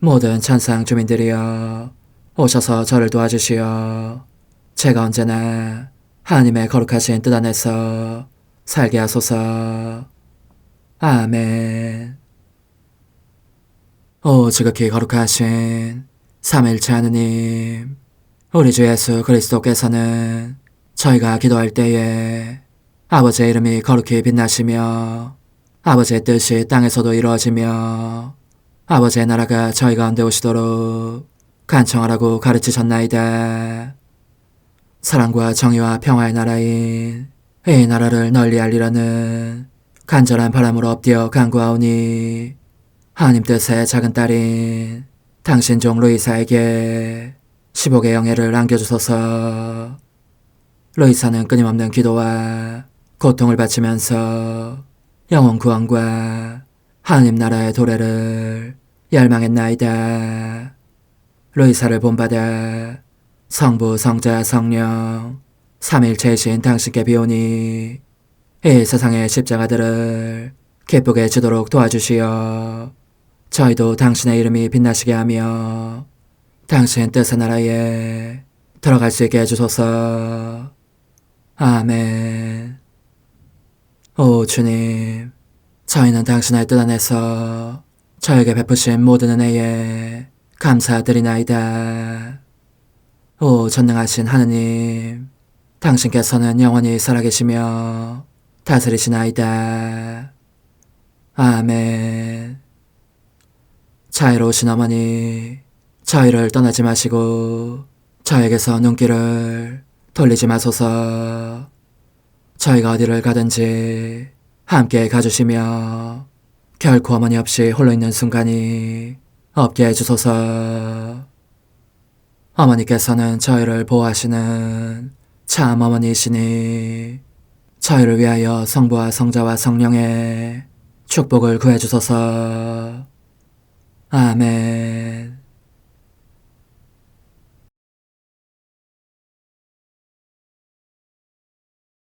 모든 천상 주민들이여, 오셔서 저를 도와주시어 제가 언제나 하나님의 거룩하신 뜻 안에서 살게 하소서. 아멘. 오 지극히 거룩하신 삼위일체 하느님, 우리 주 예수 그리스도께서는 저희가 기도할 때에 아버지의 이름이 거룩히 빛나시며 아버지의 뜻이 땅에서도 이루어지며 아버지의 나라가 저희 가운데 오시도록 간청하라고 가르치셨나이다. 사랑과 정의와 평화의 나라인 이 나라를 널리 알리라는 간절한 바람으로 엎드려 간구하오니 하나님 뜻의 작은 딸인 당신 종 루이사에게 15개 영예를 안겨주소서. 루이사는 끊임없는 기도와 고통을 바치면서 영혼 구원과 하나님 나라의 도래를 열망했나이다. 루이사를 본받아 성부, 성자, 성령 삼위일체이신 당신께 비오니 이 세상의 십자가들을 기쁘게 지도록 도와주시어 저희도 당신의 이름이 빛나시게 하며 당신 뜻의 나라에 들어갈 수 있게 해주소서. 아멘. 오 주님, 저희는 당신의 뜻 안에서 저에게 베푸신 모든 은혜에 감사드리나이다. 오 전능하신 하느님, 당신께서는 영원히 살아계시며 다스리시나이다. 아멘. 자애로우신 어머니, 저희를 떠나지 마시고 저에게서 눈길을 돌리지 마소서. 저희가 어디를 가든지 함께 가주시며 결코 어머니 없이 홀로 있는 순간이 없게 해주소서. 어머니께서는 저희를 보호하시는 참 어머니이시니 저희를 위하여 성부와 성자와 성령의 축복을 구해주소서. 아멘.